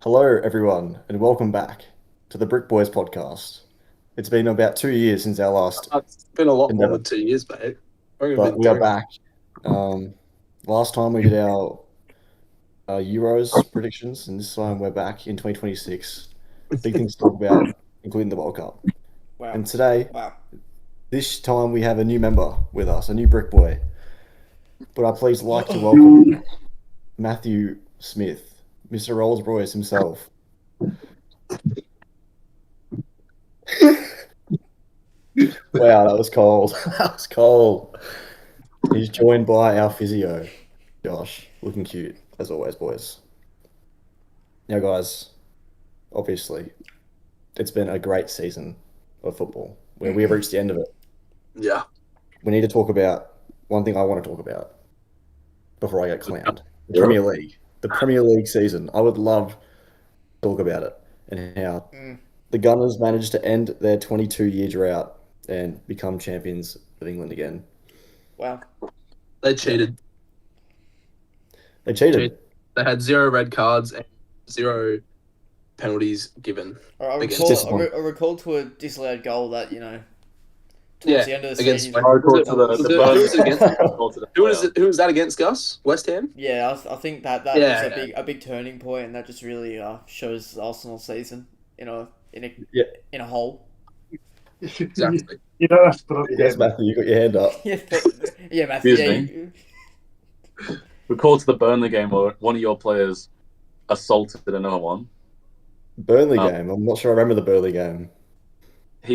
Hello, everyone, and welcome back to the Brick Boys podcast. It's been about 2 years since our last It's been a lot more endeavor, than 2 years, mate. I think but been we are three. back. Um, Last time we did our Euros predictions, and this time we're back in 2026. Big things to talk about, including the World Cup. Wow. And today, Wow. this time, we have a new member with us, a new Brick Boy. But I please like to welcome Matthew Smith, Mr. Rolls Royce himself. Wow, that was cold. That was cold. He's joined by our physio, Josh, looking cute as always, boys. Now, guys, obviously, it's been a great season of football where we have reached the end of it. Yeah. We need to talk about one thing I want to talk about before I get clowned: the Premier League. The Premier League season. I would love to talk about it and how the Gunners managed to end their 22-year drought and become champions of England again. Wow. They cheated. They cheated. They had 0 red cards and 0 penalties given. I Against recall, I recall to a disallowed goal that, towards the end of the against season. West I called to the Was it- Burnley. who was it against? I called to the Who was that against, Gus? West Ham? Yeah, I think that Yeah, was a big turning point, and that just really shows Arsenal's season in a Yeah. in a whole. Exactly. You don't have to put on the Yes, game. Matthew, you got your hand up. Yeah, Matthew. Excuse Yeah, me? We called to the Burnley game where one of your players assaulted another one. Burnley Oh. game. I'm not sure I remember the Burnley game. I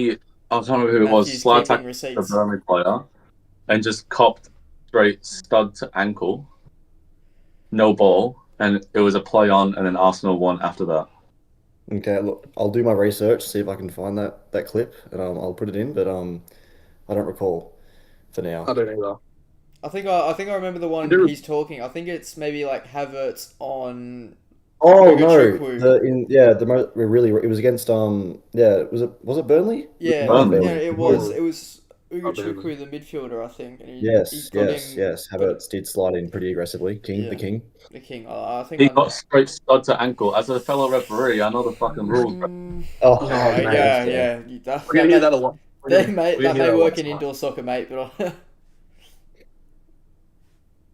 can't remember who it was. Matthew's Slide keeping attacked the receipts. Burnley player and just copped straight stud to ankle. No ball. And it was a play on, and then Arsenal won after that. Okay, look, I'll do my research, see if I can find that clip, and I'll put it in. But I don't recall for now. I don't know. I think I remember the one Do- he's talking. I think it's maybe like Havertz on. Oh Who no, Chukwu. the most really it was against was it Burnley? Yeah, Burnley. yeah, it was. Yeah. It was Ugo Oh, Burnley. Chukwu, the midfielder, I think. And he Yes, got yes, him, yes. Havertz did slide in pretty aggressively. The Yeah. king. the king. I think He I know. got straight stud to ankle. As a fellow referee, I know the fucking rules. Oh, Oh, man, yeah, okay. yeah. We're going to hear that a lot. That may We're work in indoor soccer, mate, but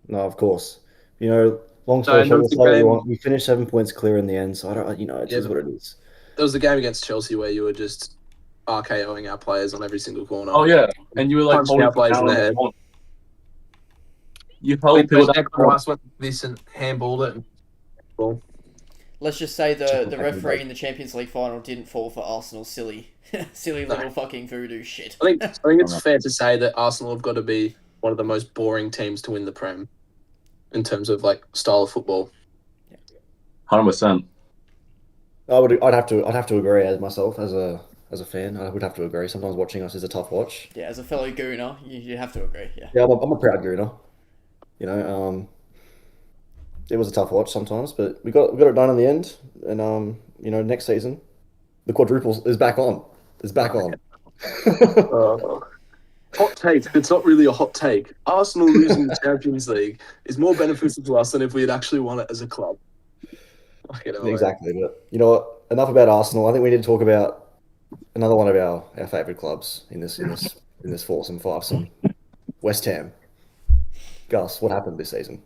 No, of course. Long No, story and short, there was we'll the say what we game- want. We finished 7 points clear in the end, so I don't. It Yeah, is what it is. There was the game against Chelsea where you were just RKOing our players on every single corner. Oh, yeah. And you were like Punching our players in the head. You held people down. Rice went this and handballed it. Well, let's just say the Check referee back. in the Champions League final didn't fall for Arsenal's silly little fucking voodoo shit. I think it's fair to say that Arsenal have got to be one of the most boring teams to win the Prem in terms of like style of football. 100%. I'd have to agree as myself as a fan. I would have to agree. Sometimes watching us is a tough watch. Yeah, as a fellow gooner, you have to agree. Yeah. Yeah, I'm a proud Gooner. It was a tough watch sometimes, but we got it done in the end. And next season, the quadruple is back on. It's back on. Hot take. It's not really a hot take. Arsenal losing the Champions League is more beneficial to us than if we had actually won it as a club. Fucking hell, Exactly, but you know what? Enough about Arsenal. I think we need to talk about another one of our favourite clubs in this foursome, fivesome. West Ham. Gus, what happened this season?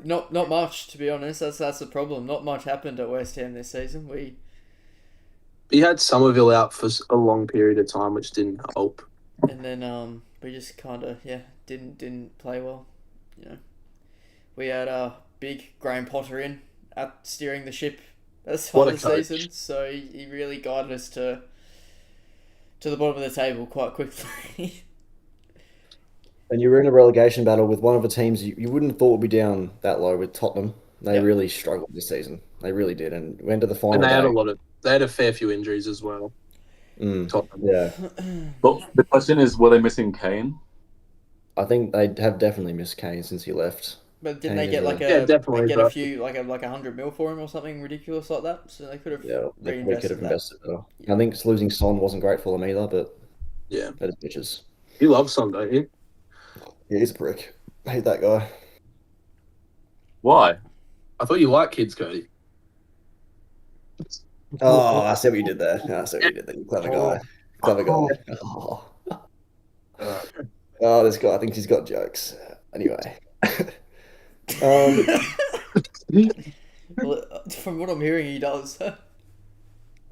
Not much, to be honest. That's the problem. Not much happened at West Ham this season. We had Somerville out for a long period of time, which didn't help. And then we just kind of didn't play well. We had big Graham Potter in at steering the ship at the start What a of the coach. season, so he really guided us to the bottom of the table quite quickly. And you were in a relegation battle with one of the teams you wouldn't have thought would be down that low with Tottenham. They Yeah. really struggled this season. They really did, and went to the final. And they had day. they had a fair few injuries as well. Tottenham. Yeah, But the question is, were they missing Kane? I think they have definitely missed Kane since he left. But didn't Kane they get is like Yeah, definitely, they get a but- few like 100 mil for him or something ridiculous like that? So they could have Yeah, they could reinvested have that. invested better. I think losing Son wasn't great for them either, but Yeah. that is bitches. You love Son, don't you? Yeah, he's a prick. I hate that guy. Why? I thought you liked kids, Cody. Oh, I see what you did there. I see what you did there. You clever guy. Clever guy. Oh. Oh, this guy thinks he's got jokes. Anyway. Well, from what I'm hearing, he does.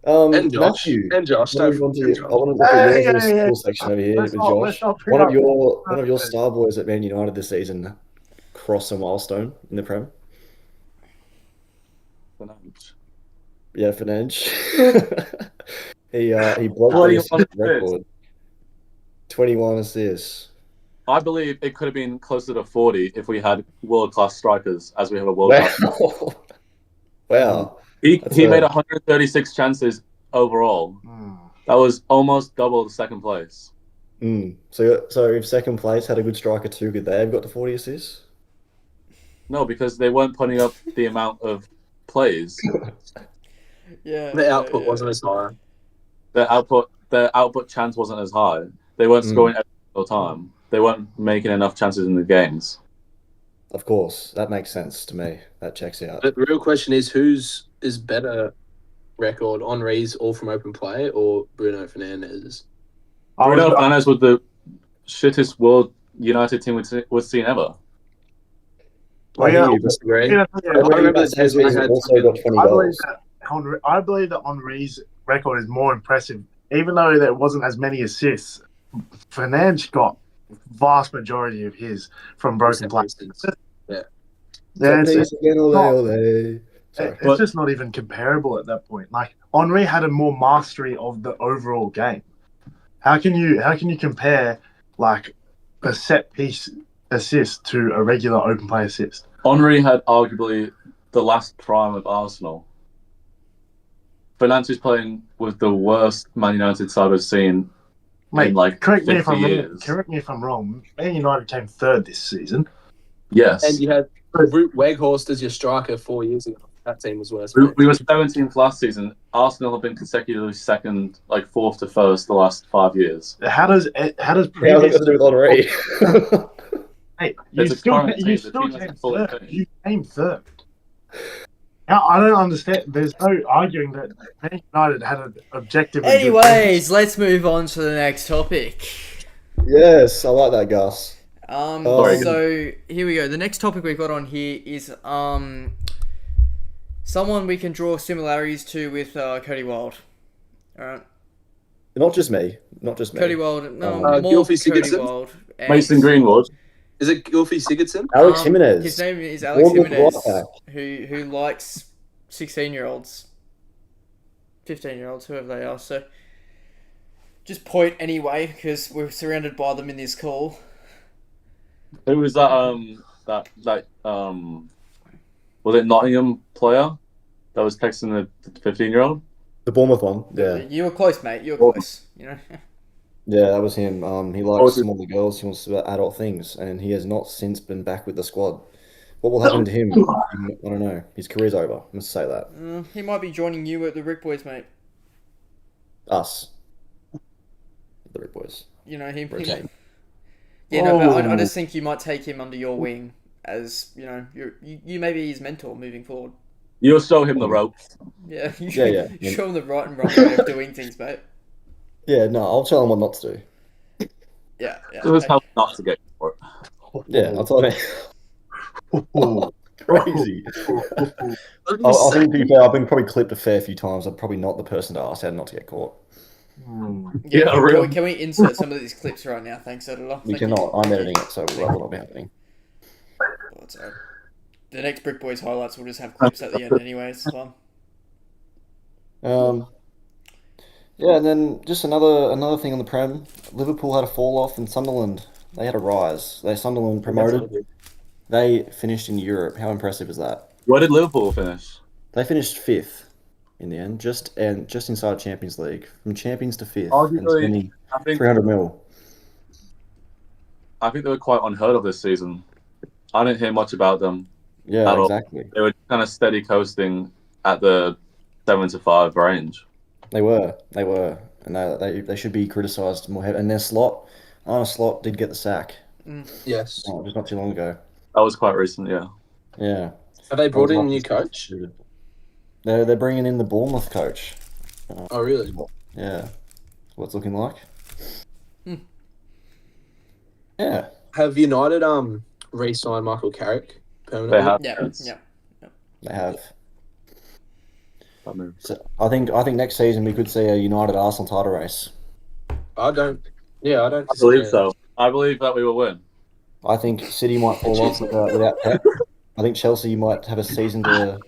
And Josh. Matthew, And Josh. I Don't want forget to Josh. look at your Hey. school section over here Let's with not Josh. bring One up of your star boys at Man United this season crossed a milestone in the Prem. Yeah, Fernandes. he broke the 21 assist record. 21 assists. I believe it could have been closer to 40 if we had world-class strikers, as we have a Wow. world-class. Wow. He made 136 chances overall. That was almost double the second place. So if second place had a good striker too, could they have got to 40 assists? No, because they weren't putting up the amount of plays. Yeah. The output wasn't as high. Their output chance wasn't as high. They weren't scoring every single time. They weren't making enough chances in the games. Of course, that makes sense to me. That checks out. But the real question is, whose is better record, Henri's all from open play or Bruno Fernandes's? Bruno Fernandes was the shittest World United team we've seen ever. I remember that Henry had also got 20 goals. I believe that Henri's record is more impressive, even though there wasn't as many assists. Fernandes got vast majority of his from broken play. It's just not even comparable at that point. Like Henri had a more mastery of the overall game. How can you compare like a set piece assist to a regular open play assist? Henri had arguably the last prime of Arsenal. Fernandes is playing with the worst Man United side I've seen in like 50 years. Correct me if I'm wrong. Man United came third this season. Yes. And you had Wout Weghorst as your striker 4 years ago. That team was worse. We were 17th last season. Arsenal have been consecutively second, like fourth to first, the last 5 years. How does previous do with Henri? Hey, you came third. Now, I don't understand. There's no arguing that Man United had an objective. Anyways, let's move on to the next topic. Yes, I like that, Gus. So here we go. The next topic we've got on here is someone we can draw similarities to with Cody Wild. All right. Not just me. Cody Wild. No, more Gylfi Cody Sigurdsson? Wild. Mason Greenwood. Is it Gylfi Sigurdsson? Alex Jimenez. His name is Alex Bournemouth Jimenez, right who likes 16-year-olds, 15-year-olds, whoever they are. So just point anyway, because we're surrounded by them in this call. Who was that? Was it Nottingham player that was texting the 15-year-old? The Bournemouth one. Yeah. You were close, mate. You were close. You know. Yeah, that was him. He likes smaller girls. He wants to do adult things, and he has not since been back with the squad. What will happen to him? I don't know. His career's over. I must say that. He might be joining you at the Rick Boys, mate. Us. The Rick Boys. You know him. Rotate. Yeah, no, but I just think you might take him under your wing as you may be his mentor moving forward. You'll show him the ropes. Yeah, you Yeah. show him the right and wrong way of doing things, mate. Yeah, no, I'll tell him what not to do. Yeah. It was how not to get for it. Yeah, I'll tell him. Crazy. I think, to be fair, I've been probably clipped a fair few times. I'm probably not the person to ask how not to get caught. Can we insert some of these clips right now? Thanks, editor. We cannot. I'm editing it, so that will not be happening. The next Brick Boys highlights will just have clips at the end anyway. It's fun. Yeah, and then just another thing on the Prem. Liverpool had a fall off, and Sunderland they had a rise. Sunderland promoted. They finished in Europe. How impressive is that? Where did Liverpool finish? They finished 5th in the end, just inside Champions League, from champions to 5th, and spending 300 mil. I think they were quite unheard of this season. I didn't hear much about them. Yeah, exactly. They were kind of steady coasting at the 7 to 5 range. They were, and they should be criticised more heavily. And their Arne Slot did get the sack. Yes. Just not too long ago. That was quite recent, yeah. Yeah. Have they brought in a new coach? They're bringing in the Bournemouth coach. Oh, really? Yeah. What's looking like? Hmm. Yeah. Have United re-signed Michael Carrick permanently? They have. Yeah, Yes. yeah. They have. That move. So I think next season we could see a United Arsenal title race. I don't. Yeah, I don't. I believe so. I believe that we will win. I think City might fall off without Pep. I think Chelsea might have a season to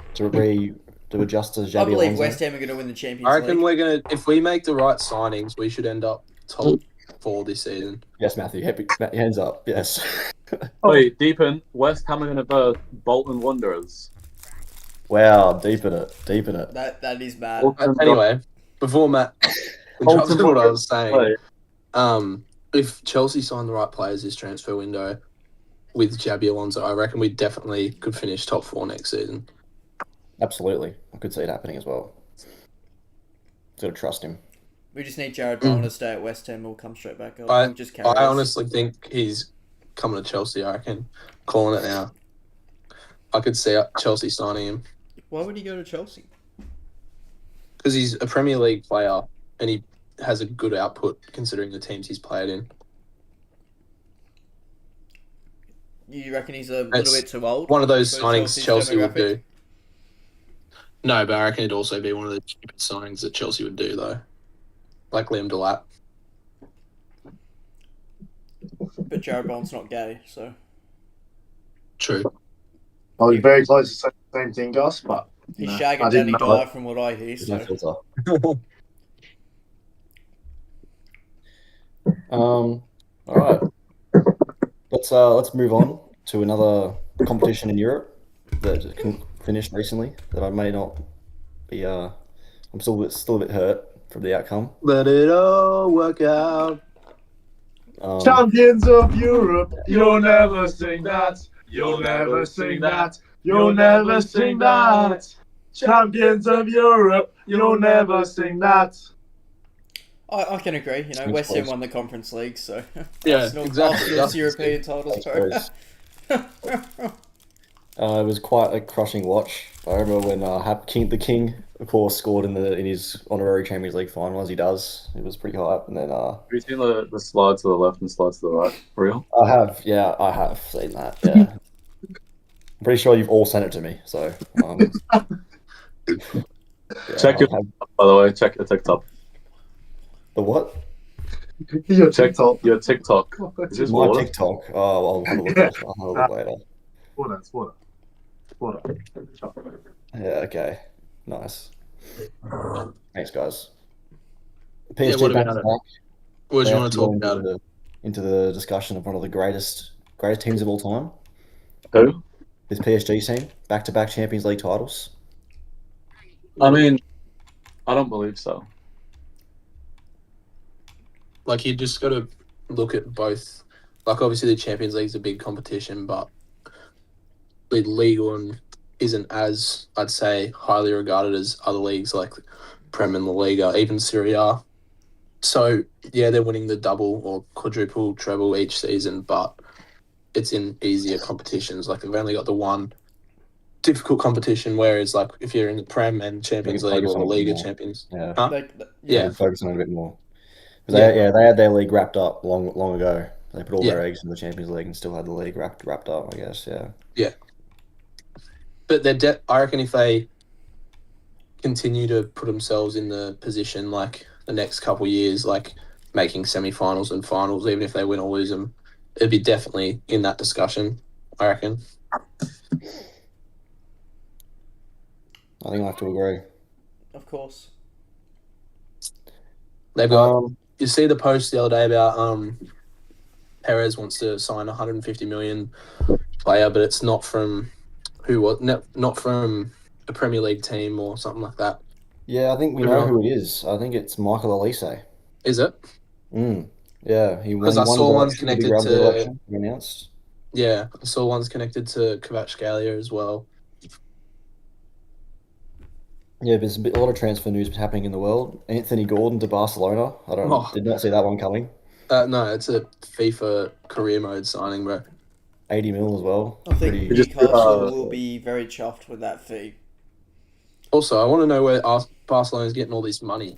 adjust to Xabi I believe Alonso. West Ham are going to win the Champions I reckon League. we're gonna. If we make the right signings, we should end up top 4 this season. Yes, Matthew. Hands up. Yes. Wait, Deepen, West Ham are going to verse Bolton Wanderers. Wow, deep in it. That is bad. Anyway, before Matt interrupted what I was saying, Wait, if Chelsea sign the right players this transfer window with Xabi Alonso, I reckon we definitely could finish top 4 next season. Absolutely. I could see it happening as well. Got to trust him. We just need Jared Bowen to stay at West Ham. We'll come straight back up. I We'll just carry us. honestly think he's coming to Chelsea. I reckon, calling it now. I could see Chelsea signing him Why would he go to Chelsea? because he's a Premier League player and he has a good output considering the teams he's played in. You reckon he's a little bit too old? One of those for signings Chelsea's Chelsea would demographic? do. No, but I reckon it'd also be one of the stupid signings that Chelsea would do, though. Like Liam Delap. But Jared Bowen's not gay, so True. I was very close to saying the same thing, Gus, but he's no, I shagging didn't Danny know Dyer from what I hear. There's no So filter. All right. Let's move on to another competition in Europe that finished recently that I may not be. I'm still a bit hurt from the outcome. Let it all work out. Champions of Europe, you'll never sing that. You'll never sing that. You'll never sing that. Champions of Europe, you'll never sing that. I can agree. You know, Seems West Ham close. won the Conference League, so Yeah, Arsenal, exactly. Arsenal's European titles. Close. It was quite a crushing watch. I remember when the King, of course, scored in his honorary Champions League final, as he does. It was pretty hype. And then have you seen the slide to the left and slide to the right? Real? I have seen that. Yeah, I'm pretty sure you've all sent it to me. So Check your by the way. Check your TikTok. the what? Your Check TikTok. your TikTok. Is this My water? TikTok. Oh, I'll have a look. I'll have a look later. Water. Yeah. Okay. Nice. Thanks, guys. Yeah, PSG what back about to it? back. What do They you have want to go talk about? into the discussion of one of the greatest teams of all time. Who? This PSG team, back-to-back Champions League titles. I mean, I don't believe so. Like, you just got to look at both. Like, obviously, the Champions League's a big competition, but the League One isn't as, I'd say, highly regarded as other leagues like Prem and La Liga, even Serie A. So, yeah, they're winning the double or quadruple treble each season, but it's in easier competitions. Like, they've only got the one difficult competition, whereas, like, if you're in the Prem and Champions They can League or focus the on it a bit Liga more. Champions. Yeah. Huh? Yeah. They focus on it a bit more. Yeah. They had their league wrapped up long ago. They put all Yeah. their eggs in the Champions League and still had the league wrapped up. I guess. Yeah. But I reckon if they continue to put themselves in the position like the next couple of years, like making semi-finals and finals, even if they win or lose them, it'd be definitely in that discussion, I reckon. I think I have to agree. Of course. They've got. Um, You see the post the other day about Perez wants to sign a 150 million player, but it's not from not from a Premier League team or something like that. yeah, I think we know who it is. I think it's Michael Elise. Is it? Yeah, he won. Because I saw one's the big connected round to. election he announced. Yeah, I saw one's connected to Kvaratskhelia as well. Yeah, there's a lot of transfer news happening in the world. Anthony Gordon to Barcelona. Did not see that one coming. No, it's a FIFA career mode signing, bro. 80 mil as well. I think Pretty- Newcastle will be very chuffed with that fee. Also, I want to know where Barcelona's getting all this money.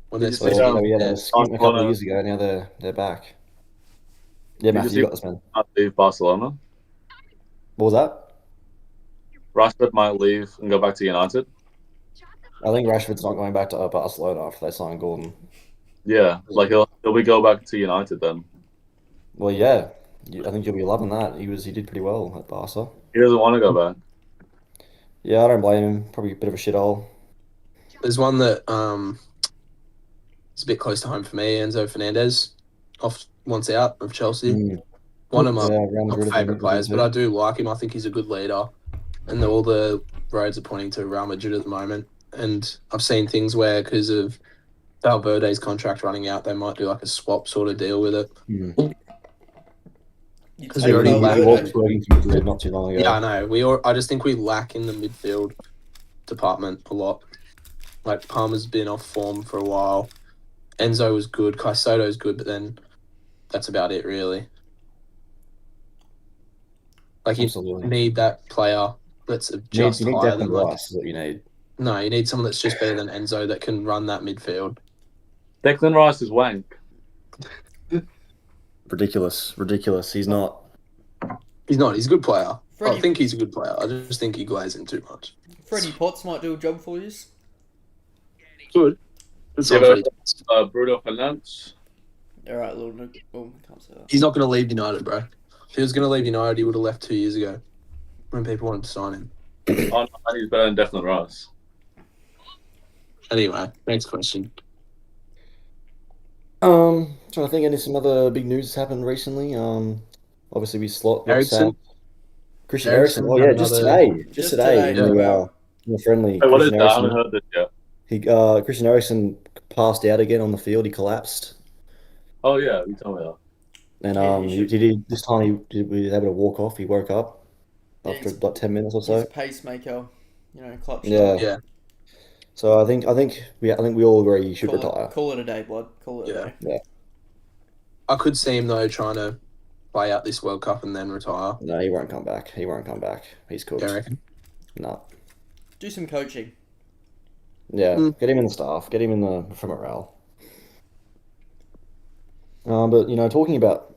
When Did they're you supposed see, to Well, be yeah, they there. were skint a couple of Barcelona- years ago. Now they're back. Yeah, Did you Matthew, see- you got this, man. might leave Barcelona. What was that? Rashford might leave and go back to United. I think Rashford's not going back to Barcelona after they sign Gordon. Yeah, like he'll be go back to United then. Well, yeah, I think you'll be loving that. He did pretty well at Barca. He doesn't want to go back. Yeah, I don't blame him. Probably a bit of a shithole. There's one that is a bit close to home for me. Enzo Fernandez, once out of Chelsea. Mm. One of my Yeah, Real not Madrid is favourite a players, good but I do like him. I think he's a good leader, and all the roads are pointing to Real Madrid at the moment. And I've seen things where, because of Valverde's contract running out, they might do like a swap sort of deal with it. Mm. Because Hey, we already he lack. was working for Madrid not too long ago. Yeah, I know. I just think we lack in the midfield department a lot. Like Palmer's been off form for a while. Enzo was good. Caicedo's good, but then that's about it, really. Like you Absolutely. need that player that's You just need higher Declan than like. Rice is what you need. No, you need someone that's just better than Enzo that can run that midfield. Declan Rice is wank. Ridiculous. He's not. He's not. He's a good player. Freddie- I think he's a good player. I just think he glares him too much. Freddie Potts might do a job for you. Good. It's Yeah, not Freddie. Bruno Fernandes. All right, little Nook. Oh, can't say that. He's not going to leave United, bro. If he was going to leave United, he would have left 2 years ago when people wanted to sign him. Oh, no, he's better than Declan Rice. Anyway, next question. Trying to think, any some other big news happened recently. Obviously we slot Ericsson? Christian Ericsson Eriksen. Oh yeah, had just another- today. Just Just today. today, yeah. In the friendly. Hey, what is Christian that? I haven't Eriksen, heard this yet. Christian Eriksen passed out again on the field. He collapsed, Oh yeah, you told me that. and Yeah, you should- this time he was able to walk off. He woke up after It's- like 10 minutes or He's so. a pacemaker. Clutch. Yeah. Yeah. So I think we all agree he should Call retire. Call it a day, blood. Call it Yeah. a day. I could see him, though, trying to play out this World Cup and then retire. No, he won't come back. He's cooked. Do you reckon? No. Do some coaching. Yeah, Mm. get him in the staff. Get him in for morale. But talking about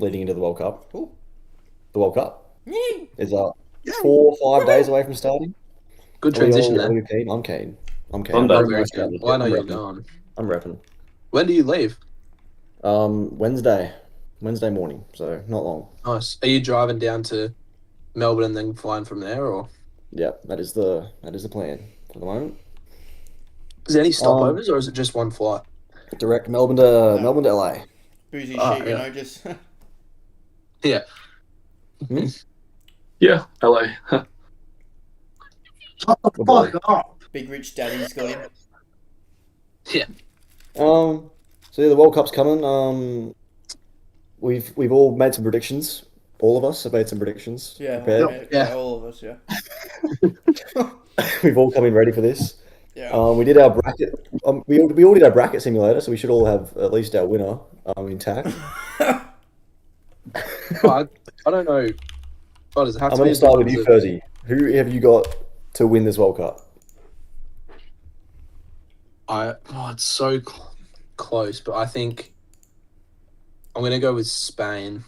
leading into the World Cup, Ooh. the World Cup Yay. is 4 or 5 days away from starting. Good Are we transition all there. keen? I'm keen. Sunday. I'm I'm very repping. keen. Well, I know I'm you're repping. going. I'm repping. When do you leave? Wednesday morning. So not long. Nice. Are you driving down to Melbourne and then flying from there, or Yeah, that is the plan for the moment. is there any stopovers, or is it just one flight? Direct Melbourne to LA. Boozy Ah, shit, yeah. just Yeah. Yeah, LA. Shut the Good boy. fuck up. big rich daddy's got him. So yeah, the World Cup's coming. We've all made some predictions. All of us have made some predictions. Yeah, Prepared. Yeah. all of us, yeah. We've all come in ready for this. Yeah. We did our bracket. We all did our bracket simulator, so we should all have at least our winner intact. I don't know. What does it have I'm to going be? to start with you, Furze. Who have you got to win this World Cup? It's so close, but I think I'm going to go with Spain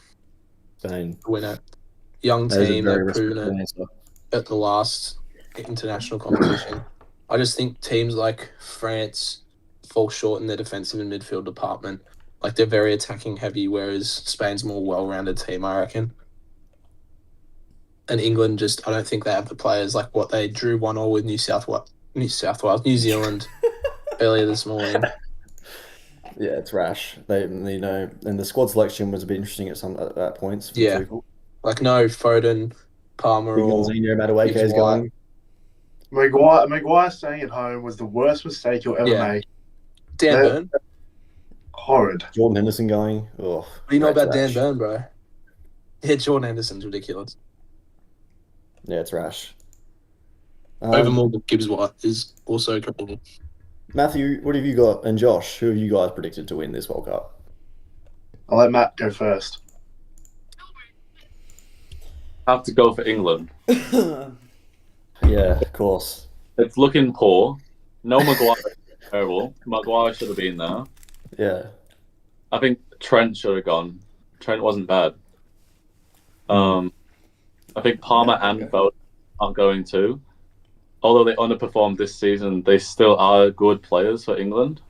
Spain. to win it. Young That is a team, very they've proven respectable it answer. at the last international competition. I just think teams like France fall short in their defensive and midfield department. Like, they're very attacking heavy, whereas Spain's a more well-rounded team, I reckon. And England I don't think they have the players like what they drew 1-1 with New Zealand earlier this morning. Yeah, it's rash. And the squad selection was a bit interesting at points. For Yeah. Tuchel. Like, no Foden, Palmer, or Zinho Madueke is Gibbs going. Maguire staying at home was the worst mistake you'll ever Yeah. make. Dan Yeah. Burn. Horrid. Jordan Henderson going. Oh, What do you know that's about Dan rash. Burn, bro? Yeah, Jordan Henderson's ridiculous. Yeah, it's rash. Over Morgan Gibbs White is also credible. Matthew, what have you got? And Josh, who have you guys predicted to win this World Cup? I'll let Matt go first. have to go for England. Yeah, of course. It's looking poor. No Maguire, terrible. Maguire should have been there. Yeah. I think Trent should have gone. Trent wasn't bad. I think Palmer and Foden aren't going too. Although they underperformed this season, they still are good players for England.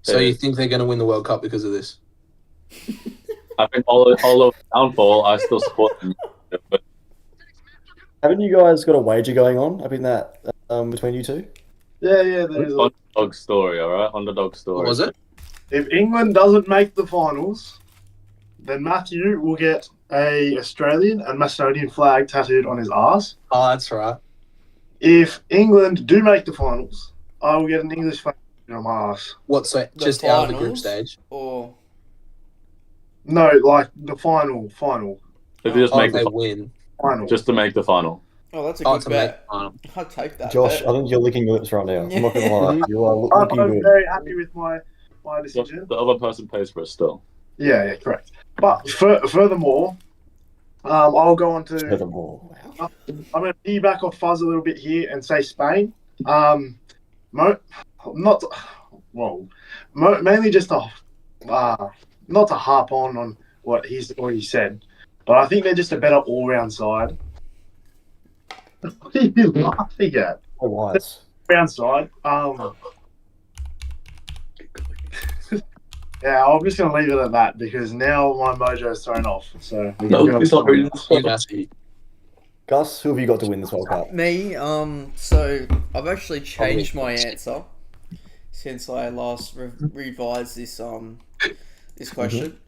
So you think they're going to win the World Cup because of this? I think although downfall, I still support them. But Haven't you guys got a wager going on? I mean that between you two? Yeah, there's underdog story, all right? Underdog story. What was it? If England doesn't make the finals, then Matthew will get a Australian and Macedonian flag tattooed on his arse. Oh, that's right. If England do make the finals, I will get an English flag tattooed on my arse. What, so The just out of the group finals? stage? Or No, like the final. If you just Oh, make if they the win. Final. just to make the final. that's a Oh, good to make bet. the final. I'd take that. Josh, bet. I think you're licking your lips right now. I'm not gonna lie. You are I'm looking good. very happy with my The decision. other person pays for it still. Yeah, correct. But furthermore, I'll go on to. Furthermore, wow. I'm going to piggyback off Fuzz a little bit here and say Spain. Mainly just to, not to harp on what he's already said, but I think they're just a better all-round side. What are you laughing at? So wise. All-round side. Yeah, I'm just going to leave it at that because now my mojo is thrown off. So It's not reading. University. Gus, who have you got to win this World Cup? Me, so I've actually changed my answer since I last revised this this question.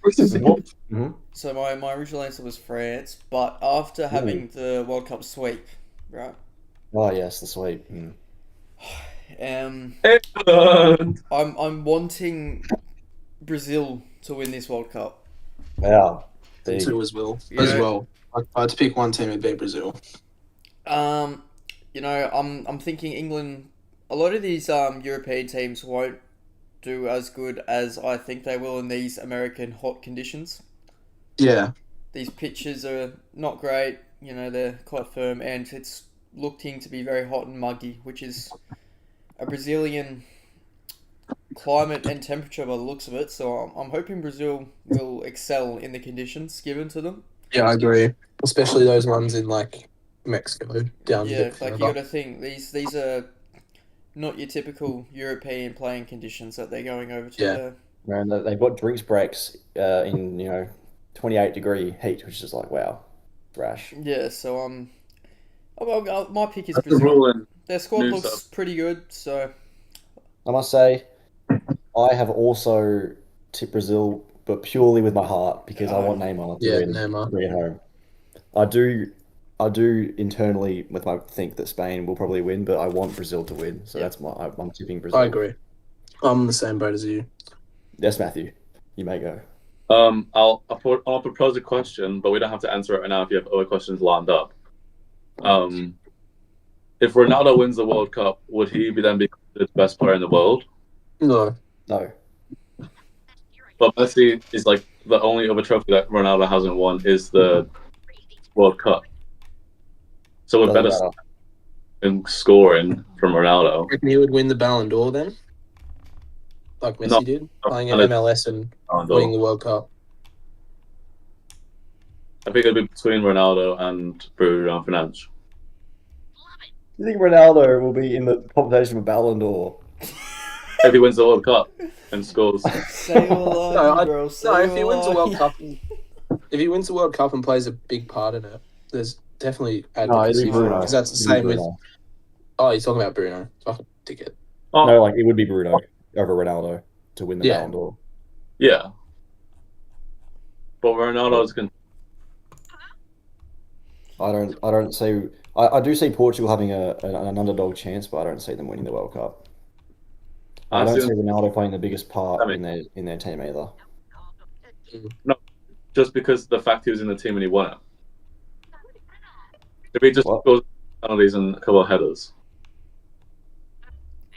Mm-hmm. So my original answer was France, but after having the World Cup sweep, right? Oh yes, the sweep. I'm wanting Brazil to win this World Cup. Wow. Big. Too as well. Yeah. As well. If I had to pick one team, it'd be Brazil. I'm thinking England. A lot of these European teams won't do as good as I think they will in these American hot conditions. Yeah. These pitches are not great. They're quite firm, and it's looking to be very hot and muggy, which is a Brazilian climate and temperature by the looks of it. So I'm hoping Brazil will excel in the conditions given to them. Yeah, I agree. Especially those ones in like Mexico down Yeah, there. like you got to think these are not your typical European playing conditions that they're going over to. Yeah. There. Man, they've got drinks breaks in 28-degree heat, which is like wow, rash. Yeah. So my pick is That's the Brazil. rule in Their squad new looks stuff. pretty good. So I must say, I have also tipped Brazil, but purely with my heart because I want Neymar to Yeah, win. Neymar. Bring it home. I do internally with my think that Spain will probably win, but I want Brazil to win. So Yeah. I'm tipping Brazil. I agree. I'm in the same boat as you. Yes, Matthew, you may go. I'll propose a question, but we don't have to answer it right now if you have other questions lined up. If Ronaldo wins the World Cup, would he then be the best player in the world? No. No. But Messi is like the only other trophy that Ronaldo hasn't won is the World Cup. So we're Doesn't better matter. in scoring from Ronaldo. Reckon he would win the Ballon d'Or then? Like Messi No. did? Playing in No. MLS and Ballon winning d'Or. the World Cup. I think it'd be between Ronaldo and Bruno Fernandes. You think Ronaldo will be in the competition for Ballon d'Or? If he wins the World Cup and scores. say all No, girl. if he wins the World Cup, if he wins the World Cup and plays a big part in it, there's definitely advocacy it'd be for it Bruno. because that's the It'd be same with. Bruno. Oh, you're talking about Bruno? Fucking ticket. Oh, No, like it would be Bruno over Ronaldo to win the Yeah. Ballon d'Or. yeah. But Ronaldo's going I don't see. I do see Portugal having an underdog chance, but I don't see them winning the World Cup. I don't see Ronaldo playing the biggest part in their team either. just because the fact he was in the team and he won it. If he just What? goes penalties and a couple of headers.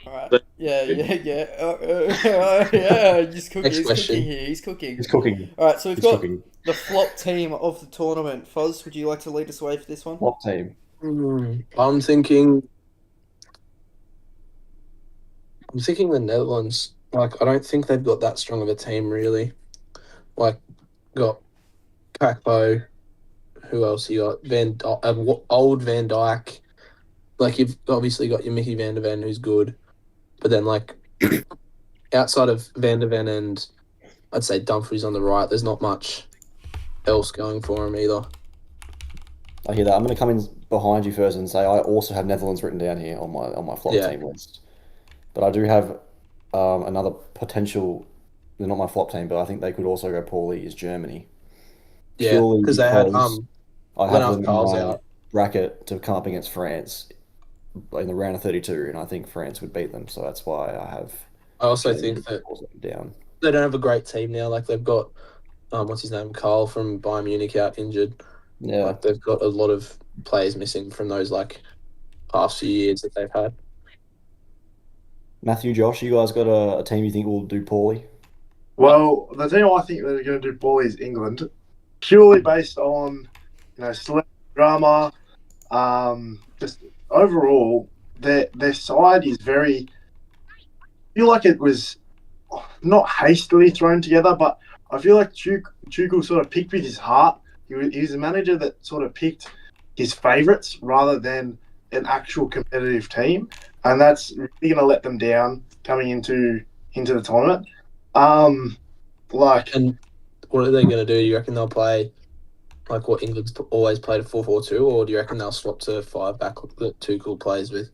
Alright. Yeah. Yeah. He's cooking. Next He's question. cooking here. He's cooking. He's cooking. All right. So we've He's got cooking. the flop team of the tournament. Fuzz, would you like to lead us away for this one? Flop team. I'm thinking the Netherlands. Like, I don't think they've got that strong of a team, really. Like, got Kakpo. Who else you got? Old Van Dijk. Like, you've obviously got your Mickey Van der Ven, who's good. But then, like, outside of Van der Ven and I'd say Dumfries on the right, there's not much else going for him either. I hear that. I'm going to come in behind you first and say I also have Netherlands written down here on my flop Yeah. team list. But I do have another potential. They're not my flop team, but I think they could also go poorly. Is Germany? Yeah, Purely because they had I have them in Carl's my out. bracket to come up against France in the round of 32, and I think France would beat them. So that's why I have. I also Germany think that also down. they don't have a great team now. Like, they've got what's his name, Carl from Bayern Munich out injured. Yeah. Like, they've got a lot of players missing from those like past few years that they've had. Matthew, Josh, you guys got a team you think will do poorly? Well, the team I think that are going to do poorly is England, purely based on celebrity drama. Just overall, their side is very. I feel like it was not hastily thrown together, but I feel like Tuchel sort of picked with his heart. He was a manager that sort of picked his favourites rather than an actual competitive team, and that's really going to let them down coming into the tournament. And what are they going to do? You reckon they'll play like what England's always played, a 4-4-2, or do you reckon they'll swap to 5 back that Tuchel plays with?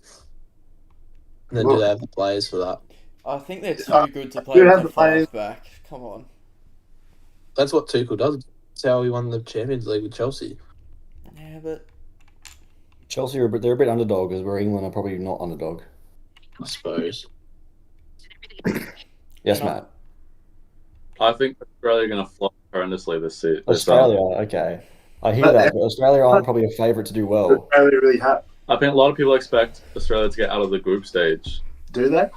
And then do they have the players for that? I think they're too good to play with a 5 back. Come on. That's what Tuchel does. That's how he won the Champions League with Chelsea. Yeah, but Chelsea they're a bit underdog, as where England are probably not underdog. I suppose. Yes, Matt. I think Australia are going to flop horrendously this season. Australia, okay. I hear that, but Australia aren't probably a favourite to do well. Australia really have. I think a lot of people expect Australia to get out of the group stage. Do they?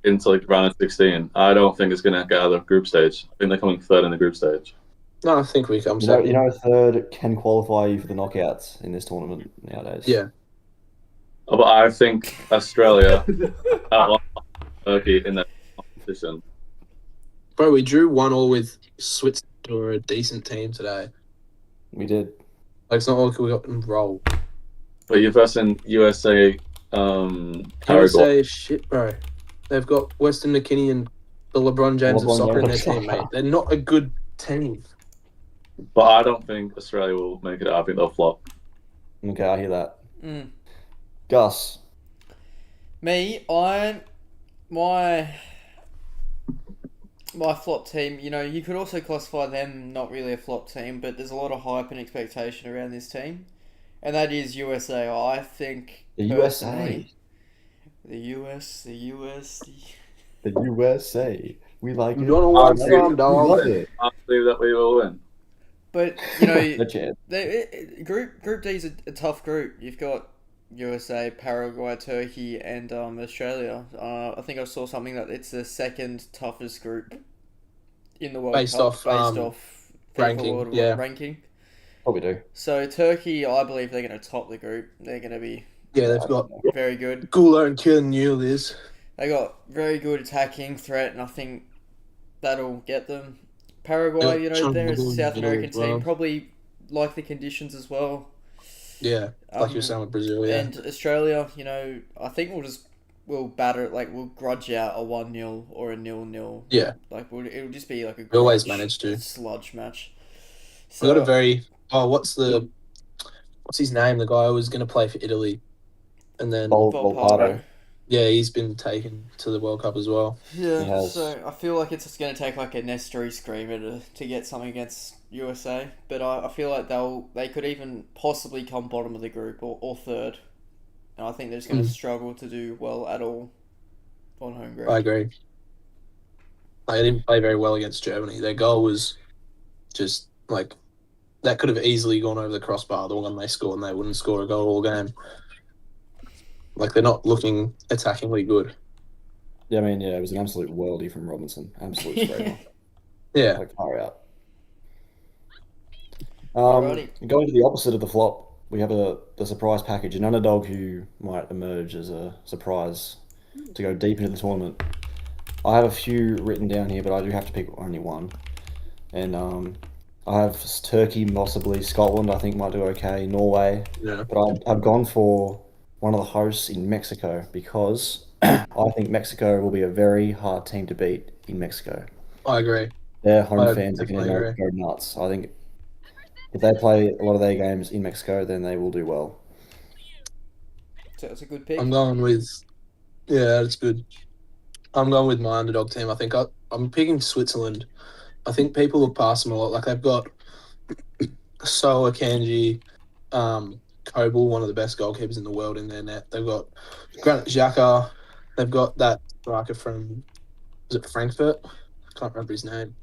Into like round of 16. I don't think it's going to get out of the group stage. I think they're coming third in the group stage. No, I think we come second. second. Third can qualify you for the knockouts in this tournament nowadays. Yeah. But I think Australia outwon Turkey in that competition. Bro, we drew 1-1 with Switzerland, who are a decent team today. We did. Like, it's not like we got enrolled. But you're versing USA, Paraguay. USA is shit, bro. They've got Weston McKennie and the LeBron James of soccer in their team, mate. They're not a good team. But I don't think Australia will make it out. I think they'll flop. Okay, I hear that. Gus. Me, my flop team, you could also classify them not really a flop team, but there's a lot of hype and expectation around this team. And that is USA. I think the USA. The US. The USA. We like it. Don't know where I'm from, dog. We love it. I believe that we will win. But, Group D is a tough group. You've got USA, Paraguay, Turkey, and Australia. I think I saw something that it's the second toughest group in the World Cup based off ranking. ranking. Probably do. So Turkey, I believe they're going to top the group. They're going to be they've got very good. Gula and Kylian. They got very good attacking threat, and I think that'll get them. Paraguay, they're a South American team, probably like the conditions as well. Yeah, like you were saying with Brazil, yeah. And Australia, I think we'll batter it, we'll grudge out a 1-0 or a 0-0. Yeah. It'll just be like a we always manage to. Sludge match. So, we got a very... Oh, what's his name? The guy who was going to play for Italy. And then... Volpato. Yeah, he's been taken to the World Cup as well. Yeah, so I feel like it's going to take a Nestori screamer to get something against USA, but I feel like they could even possibly come bottom of the group or third, and I think they're just going to struggle to do well at all on home ground. I agree. They didn't play very well against Germany. Their goal was just that could have easily gone over the crossbar, the one they scored, and they wouldn't score a goal all game. They're not looking attackingly good. Yeah, it was an absolute worldie from Robinson. Absolute straight off. Yeah. Far out. Alrighty. Going to the opposite of the flop, we have the surprise package, an underdog who might emerge as a surprise to go deep into the tournament. I have a few written down here, but I do have to pick only one. And I have Turkey, possibly Scotland. I think might do okay. Norway, Yeah. but I've gone for one of the hosts in Mexico because I think Mexico will be a very hard team to beat in Mexico. I agree. Their home I fans are going definitely to go nuts. I think if they play a lot of their games in Mexico, then they will do well. So it's a good pick. I'm going with. Yeah, that's good. I'm going with my underdog team. I think I'm picking Switzerland. I think people look past them a lot. Like they've got Soa Kanji, Kobel, one of the best goalkeepers in the world in their net. They've got Granit Xhaka. They've got that striker from, is it Frankfurt? I can't remember his name.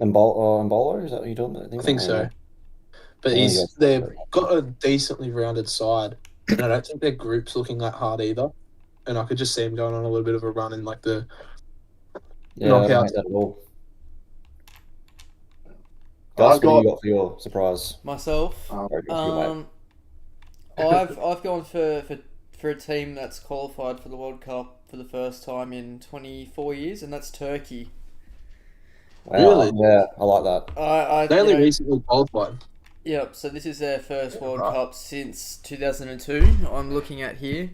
Embolo, is that what you're talking about? I think so. But I think that's they've Frankfurt. got a decently rounded side, and I don't think their group's looking that hard either. And I could just see them going on a little bit of a run in like the Yeah, I don't knockouts. hate that at all. Gus, what do you got for your surprise? Myself, Very good for you, mate. I've gone for a team that's qualified for the World Cup for the first time in 24 years, and that's Turkey. Wow, Really? yeah, I like that. They only recently qualified. Yep. So this is their first World right. Cup since 2002. I'm looking at here,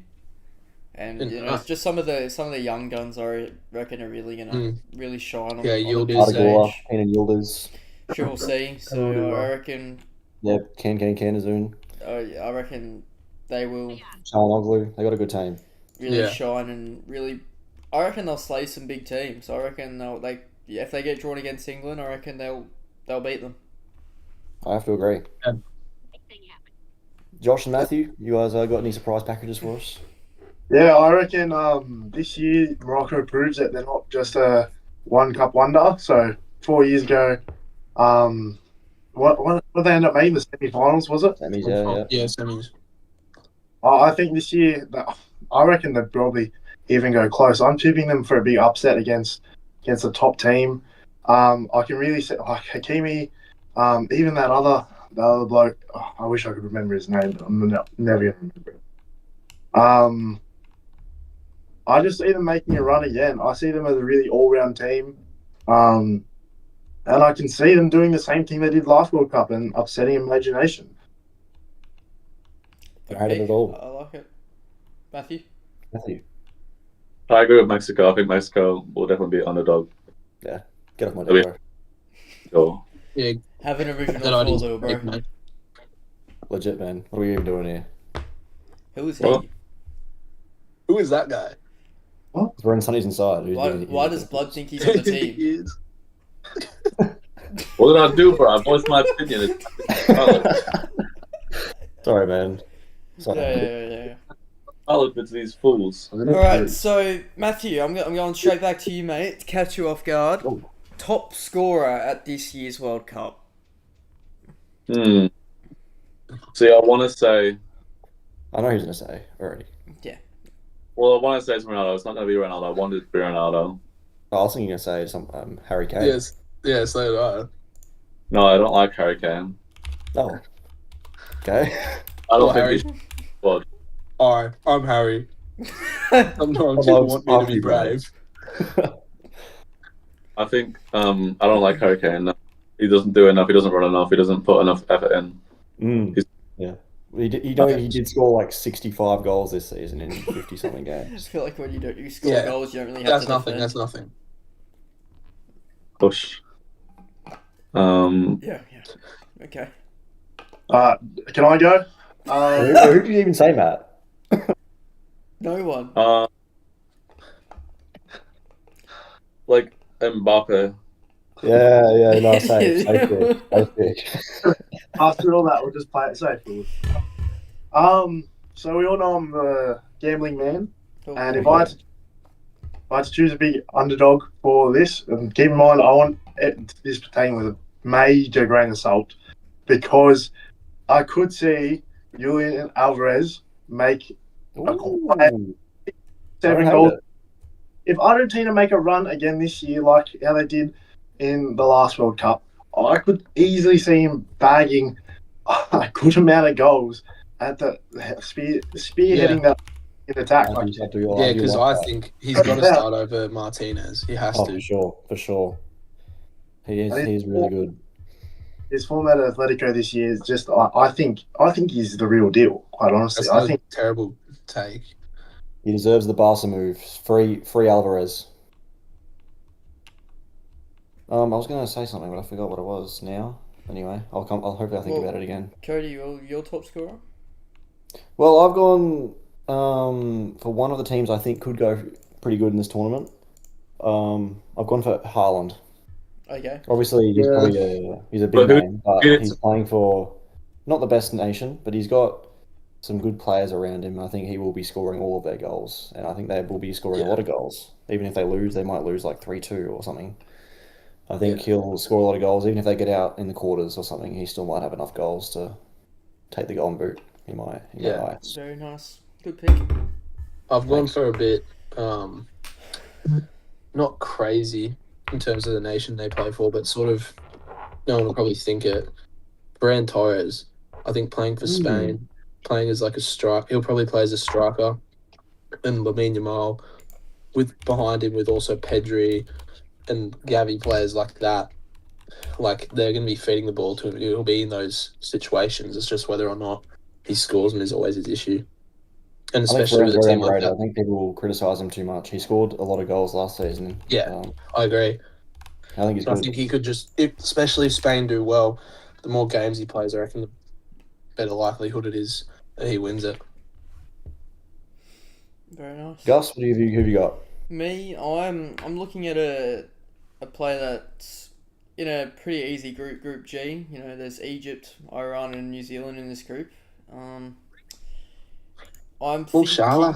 and it's just some of the young guns I reckon are really gonna really shine on, Yeah, on the Yildiz. big Artigula, stage. Kenan Yildiz, Triple C. So I reckon. yeah, Kanazun, I reckon they will Çalhanoğlu. They got a good team. really Yeah. shine and really. I reckon they'll slay some big teams. I reckon if they get drawn against England, I reckon they'll beat them. I have to agree. Yeah. Josh and Matthew, you guys got any surprise packages for us? Yeah, I reckon this year Morocco proves that they're not just a one cup wonder. So 4 years ago, what did they end up making, the semi-finals, was it? Semis, yeah. Yeah, semis. I think this year, I reckon they'd probably even go close. I'm tipping them for a big upset against a top team. I can really say, like Hakimi, even the other bloke. Oh, I wish I could remember his name, but I'm never going to remember it. I just see them making a run again. I see them as a really all-round team. And I can see them doing the same thing they did last World Cup and upsetting Imagination. Good I hate it pick. at all. I like it. Matthew? Matthew, I agree with Mexico. I think Mexico will definitely be underdog. get off my I mean- door. So Yeah, Have an that original idea's thought, big, bro. mate. Legit, man. What are we even doing here? Who is Well, he? Who is that guy? It's Brendan Sonny's inside. Who's Why, doing it? why does Blood think he's on the team? He is. what did I do, bro? I voiced my opinion. Sorry, man. Sorry. Yeah. I look at these fools. All right, so Matthew, I'm going straight back to you, mate, to catch you off guard. Oh. Top scorer at this year's World Cup. See, I want to say. I know who's going to say already. Well, I want to say it's Ronaldo. It's not going to be Ronaldo. I wanted it to be Ronaldo. I was thinking to say some Harry Kane. Yes. Yeah, so did I. No, I don't like Harry Kane. Oh. Okay. I don't Harry. think he's squad. Alright, I'm Harry. Sometimes Well, people it's want me to probably be brave. I think I don't like Harry Kane. He doesn't do enough. He doesn't run enough. He doesn't put enough effort in. Yeah. He did score like 65 goals this season in 50 something I games. just feel like when you score Yeah. goals, you don't really have That's to nothing. defend. That's nothing. Push. Yeah. Okay. Can I go? Who did you even say, Matt? No one. Like Mbappe. Yeah, no, safe pick. After all that, we'll just play it safe. So we all know I'm the gambling man, and if I had to choose a big underdog for this, and keep in mind I want this taken with a major grain of salt, because I could see Julian Alvarez make Ooh. 7 I goals. hate it. If Argentina make a run again this year, like how they did in the last World Cup, I could easily see him bagging a good amount of goals at the spearheading that in attack. Like, I do Yeah, because like I that. think he's got to start over Martinez. He has Oh, to. for sure. He's really good. his form at Atletico this year is just. I think he's the real deal. Quite honestly, That's not a terrible take. He deserves the Barca move. Free Alvarez. I was going to say something, but I forgot what it was now. Anyway, I'll hopefully think about it again. Cody, your top scorer? Well, I've gone for one of the teams I think could go pretty good in this tournament. I've gone for Haaland. Okay. Obviously, he's probably he's a big name, but he's playing for not the best nation, but he's got some good players around him. I think he will be scoring all of their goals, and I think they will be scoring a lot of goals. Even if they lose, they might lose like 3-2 or something. I think he'll score a lot of goals, even if they get out in the quarters or something. He still might have enough goals to take the golden boot. He might. Very nice. Good pick. I've gone for a bit, not crazy in terms of the nation they play for, but sort of, no one will probably think it. Ferran Torres, I think playing for Spain, playing as like a striker, he'll probably play as a striker, and Lamine Yamal, with behind him with also Pedri and Gavi, players like that. Like, they're going to be feeding the ball to him. He'll be in those situations. It's just whether or not he scores them is always his issue. And especially with a team like that. I think people will criticise him too much. He scored a lot of goals last season. Yeah, I agree. I think he's good. I think he could especially if Spain do well, the more games he plays, I reckon the better likelihood it is that he wins it. Very nice. Gus, who have you got? Me, I'm looking at a player that's in a pretty easy Group G. You know, there's Egypt, Iran, and New Zealand in this group. I'm thinking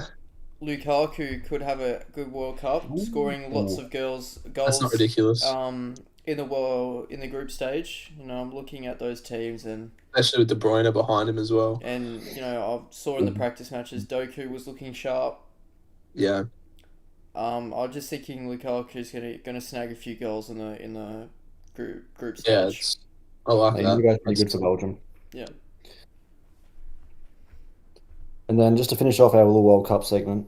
Lukaku could have a good World Cup, scoring lots of goals. That's not ridiculous. In the group stage, you know, I'm looking at those teams, and especially with De Bruyne behind him as well. And you know, I saw in the practice matches, Doku was looking sharp. Yeah. I was just thinking Lukaku's gonna snag a few goals in the group stage. Yeah, I like that. You guys pretty good for Belgium. Yeah. And then just to finish off our little World Cup segment,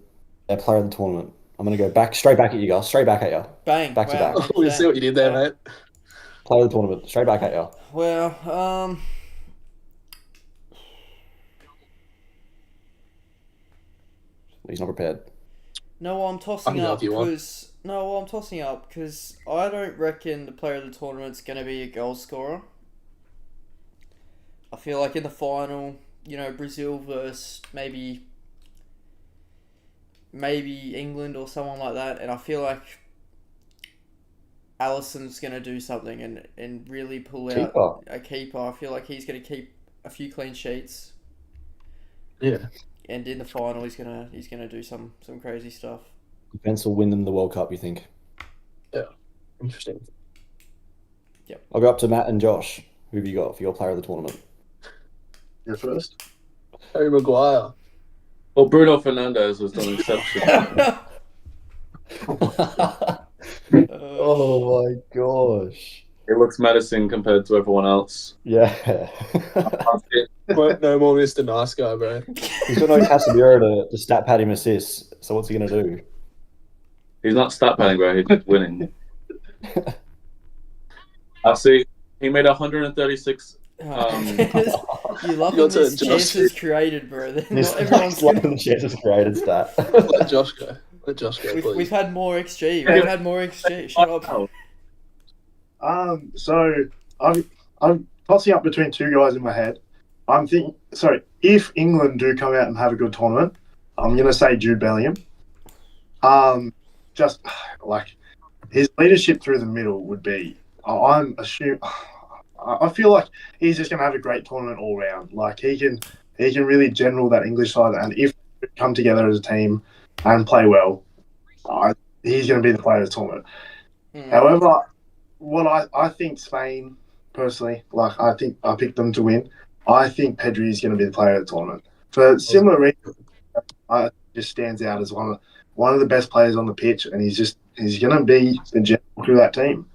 our player of the tournament. I'm going to go straight back at you guys. Straight back at you. Bang. Back to back. We see what you did there, mate. Player of the tournament. Straight back at you. Well, He's not prepared. No, I'm tossing up because I don't reckon the player of the tournament's going to be a goal scorer. I feel like in the final, you know, Brazil versus maybe England or someone like that, and I feel like Alisson's going to do something and really pull out a keeper. I feel like he's going to keep a few clean sheets. Yeah. And in the final, he's gonna do some crazy stuff. Defense will win them the World Cup, you think? Yeah. Interesting. Yep. I'll go up to Matt and Josh. Who have you got for your player of the tournament? You're first. Harry Maguire. Well, Bruno Fernandes has done exceptional. Oh my gosh. It looks menacing compared to everyone else. Yeah. No more Mr. Nice Guy, bro. He's got no Casemiro to stat pad him assists, so what's he going to do? He's not stat padding, bro. He's just winning. I see. He made 136. You love when this chances created, bro. Not everyone's loving the chances created stat. Let Josh go. Please. We've had more XG. Shut up. So I'm tossing up between two guys in my head. I'm thinking. Sorry, if England do come out and have a good tournament, I'm gonna say Jude Bellingham. Just like his leadership through the middle would be. I feel like he's just gonna have a great tournament all round. Like he can really general that English side, and if they come together as a team and play well, he's gonna be the player of the tournament. However, what I think Spain personally, like I think I picked them to win. I think Pedri is going to be the player of the tournament for similar reasons. Just stands out as one of the best players on the pitch, and he's going to be the general through that team.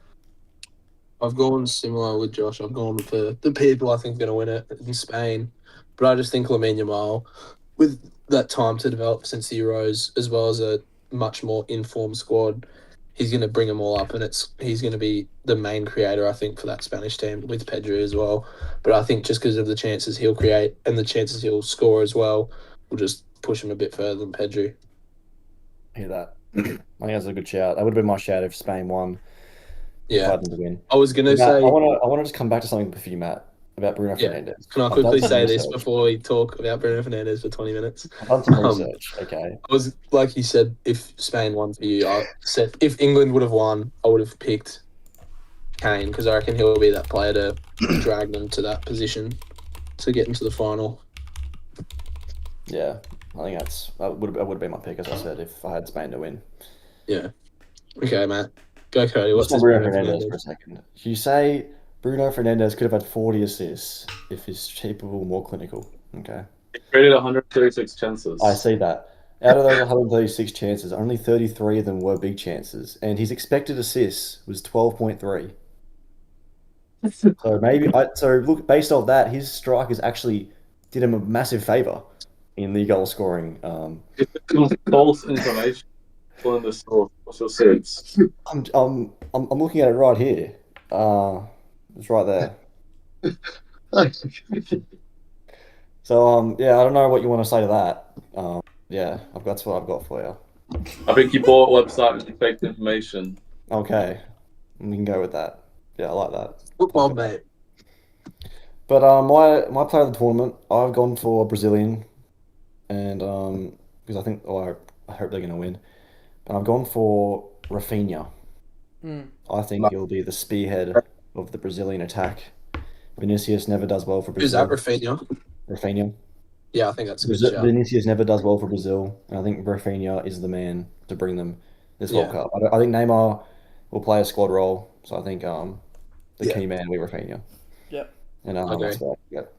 I've gone similar with Josh. I've gone for the people I think are going to win it in Spain. But I just think Lamine Yamal, with that time to develop since the Euros, as well as a much more informed squad, he's going to bring them all up, and he's going to be the main creator, I think, for that Spanish team with Pedri as well. But I think just because of the chances he'll create and the chances he'll score as well, will just push him a bit further than Pedri. Hear that? I think that's a good shout. That would have been my shout if Spain won. If I Yeah. had them to win. I was going to Matt, say... I want to just come back to something for you, Matt, about Bruno Yeah. Fernandes. Can I I've quickly done some say this research. before we talk about Bruno Fernandes for 20 minutes? I've done some research. Okay. I was like you said, if Spain won for you, I said if England would have won, I would have picked Kane because I reckon he'll be that player to drag them to that position to get into the final. Yeah, I think that would have been my pick, as I said, if I had Spain to win. Yeah. Okay, Matt. Go, Cody. What's Just on this Bruno Bruno Fernandes for a second. You say Bruno Fernandes could have had 40 assists if his shape were more clinical. Okay. He created 136 chances. I see that. Out of those 136 chances, only 33 of them were big chances, and his expected assists was 12.3. So look, based off that, his strikers actually did him a massive favor in the goal scoring. It's false information. On the source. What's your sense? I'm looking at it right here. It's right there. So yeah, I don't know what you want to say to that. Yeah, that's what I've got for you. I think you bought a website with fake information. Okay, we can go with that. Yeah, I like that. Football, mate. But my player of the tournament, I've gone for Brazilian, and because I think, I hope they're going to win. But I've gone for Rafinha. I think he'll be the spearhead of the Brazilian attack. Vinicius never does well for Who's Brazil. that, Rafinha? Rafinha. Yeah, I think that's a good shout. Vinicius never does well for Brazil, and I think Rafinha is the man to bring them this World Cup. I think Neymar will play a squad role, so I think the key man will be Rafinha. Yep. And Okay. that's that. Yep.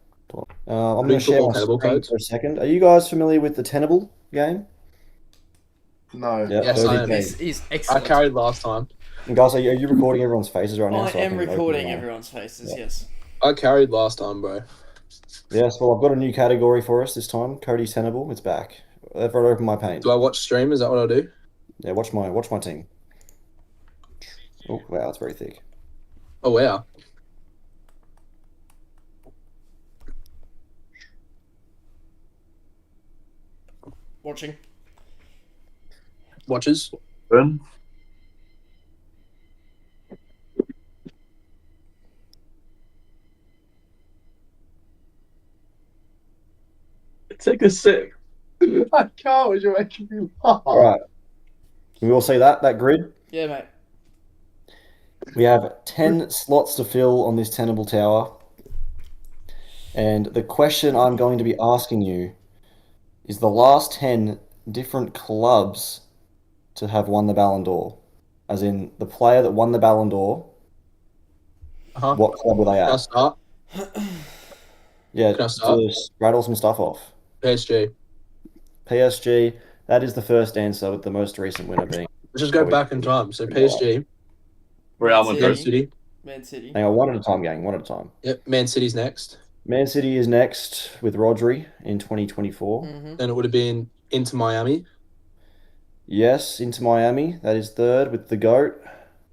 I'm going to share my Tenable screen codes? for a second. Are you guys familiar with the Tenable game? No. Yeah, Yes, I am. This is I excellent. carried last time. And guys, are you recording everyone's faces right now? I so am can open recording my- everyone's faces, Yeah. yes. I carried last time, bro. Yes, well, I've got a new category for us this time. Cody's Tenable. It's back. Everyone open my pane. Do I watch stream? Is that what I do? Yeah, watch my team. Oh, wow, it's very thick. Oh, wow. Watching. Watches? Ben? Take a sip. I can't. You're making me laugh. All right. Can we all see that grid? Yeah, mate. We have 10 slots to fill on this Tenable tower. And the question I'm going to be asking you is the last 10 different clubs to have won the Ballon d'Or. As in, the player that won the Ballon d'Or, Uh-huh. what club were they Can I at? start? Yeah, Can I start? to rattle some stuff off. PSG. PSG, that is the first answer, with the most recent winner being. Let's just go back in time. So PSG, Real Man Man Madrid. City. Man City. Hang on, one at a time, gang, one at a time. Yep, Man City's next. Man City is next with Rodri in 2024. Mm-hmm. Then it would have been Inter Miami. Yes, into Miami. That is third with the GOAT.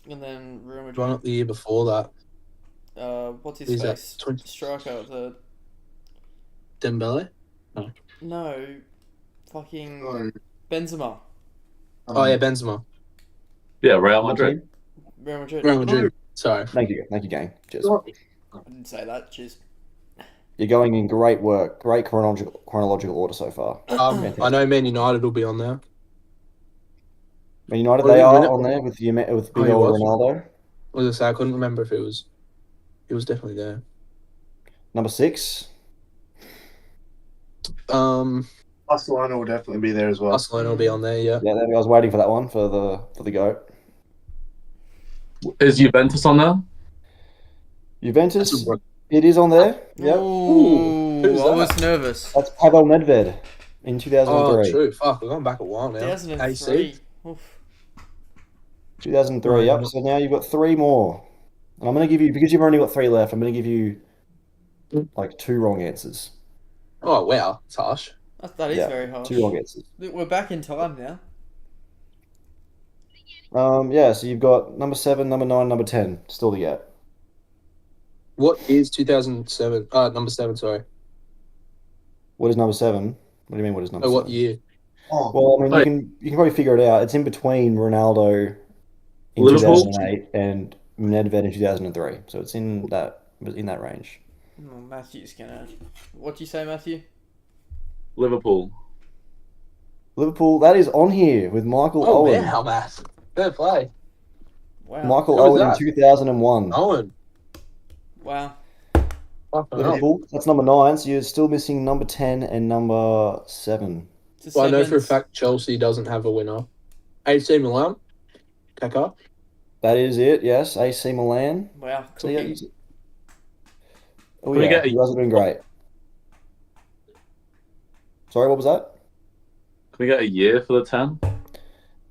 And then Real Run Madrid. up the year before that. What's his Who's that? face? 20 Striker. The Dembele. no, fucking No. Benzema. Oh yeah, Benzema. Yeah, Real Madrid. Real Madrid. Real Madrid. Sorry. Thank you, gang. Cheers. I didn't say that. Cheers. You're going in great work, great chronological order so far. I know Man United will be on there. Man United, Well, they we are win it. on there with big Oh, he old was? Ronaldo. What was I say? I couldn't remember if it was. It was definitely there. Number 6. Barcelona will definitely be there as well. Barcelona will be on there. Yeah. Yeah, I was waiting for that one for the GOAT. Is Juventus on there? Juventus, That's a- it is on there. Yep. Ooh, Who's I that? was nervous. That's Pavel Nedved in Oh, 2003. true. Fuck, we're going back a while now. 2003. Oof. 2003, yep. So now you've got 3 more. And I'm going to give you, because you've only got 3 left, I'm going to give you like 2 wrong answers. Oh wow, it's harsh. That is very harsh. 2 wrong answers. We're back in time now. Yeah, so you've got number 7, number 9, number 10 still to get. What is 2007? Number 7. Sorry. What is number 7? What do you mean? What is number Oh, 7? what year? Oh, Well, I mean, Wait. you can probably figure it out. It's in between Ronaldo in Liverpool? 2008 and Nedved in 2003. So it's in that range. Oh, Matthew's gonna. What do you say, Matthew? Liverpool. Liverpool, that is on here with Michael Oh Owen. wow, Matt. Fair play. Wow. Michael Who was Owen in that? 2001. Owen. Wow. Fucking hell. Liverpool, that's number 9. So you're still missing number 10 and number 7. It's a Well, I know for a sevens. fact Chelsea doesn't have a winner. AC Milan. Kaka. That is it. Yes, AC Milan. Wow. So yeah, Cookie. oh Can we yeah, get a- you guys have been great. Sorry, what was that? Can we get a year for the 10?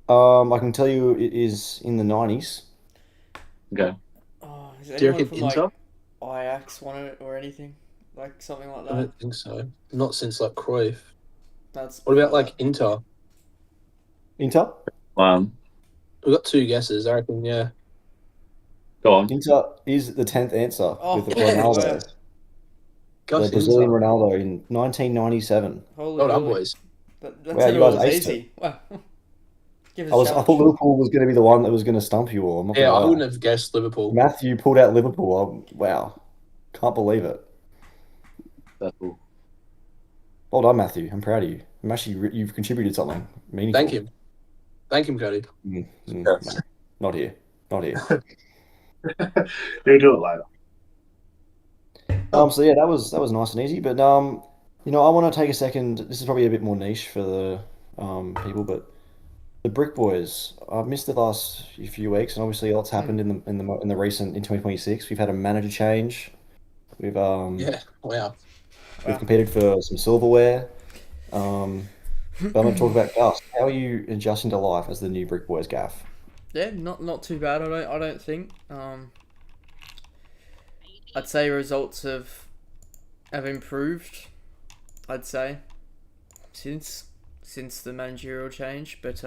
I can tell you it is in the 90s. Okay. Oh, is Do you anyone reckon from Inter? like Ajax won it or anything? Like something like I that? don't think so. Not since like Cruyff. That's. What about like Inter? Inter? We've got 2 guesses. I reckon. Yeah. Go on. Inter is the 10th answer Oh, with yeah, Ronaldo. wow. The Gus Brazilian Inter. Ronaldo in 1997. Holy Well done, moly. boys. That Wow, you Tenable guys was aced easy. Wow. Give us I a thought challenge. Liverpool was going to be the one that was going to stump you all. I'm not Yeah, gonna I lie. wouldn't have guessed Liverpool. Matthew pulled out Liverpool. Wow. Can't believe it. That's all. Well done, Matthew. I'm proud of you. You've contributed something meaningful. Thank him. Thank him, Cody. No, not here. Not here. you'll do it later. So yeah, that was nice and easy. But I want to take a second. This is probably a bit more niche for the people, but the Brick Boys. I've missed the last few weeks, and obviously lots happened in the recent in 2026. We've had a manager change. We've Yeah. Wow. we've competed for some silverware. But I'm going to talk about Gus. How are you adjusting to life as the new Brick Boys gaff? Yeah, not too bad. I don't think. I'd say results have improved. I'd say since the managerial change, but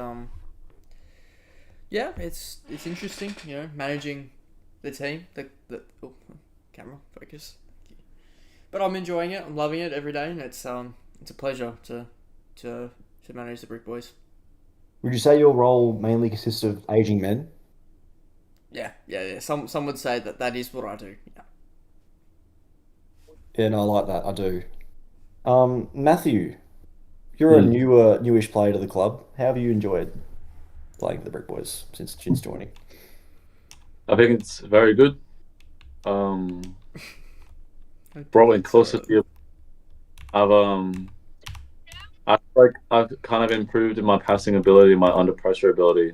yeah, it's interesting. Managing the team. Oh, camera focus. But I'm enjoying it. I'm loving it every day, and it's a pleasure to manage the Brick Boys. Would you say your role mainly consists of aging men? Yeah. Some would say that is what I do. Yeah. Yeah, no, I like that. I do. Matthew, you're a newish player to the club. How have you enjoyed playing for the Brick Boys since joining? I think it's very good. Brought in closer to you. I feel like I've kind of improved in my passing ability, my under pressure ability.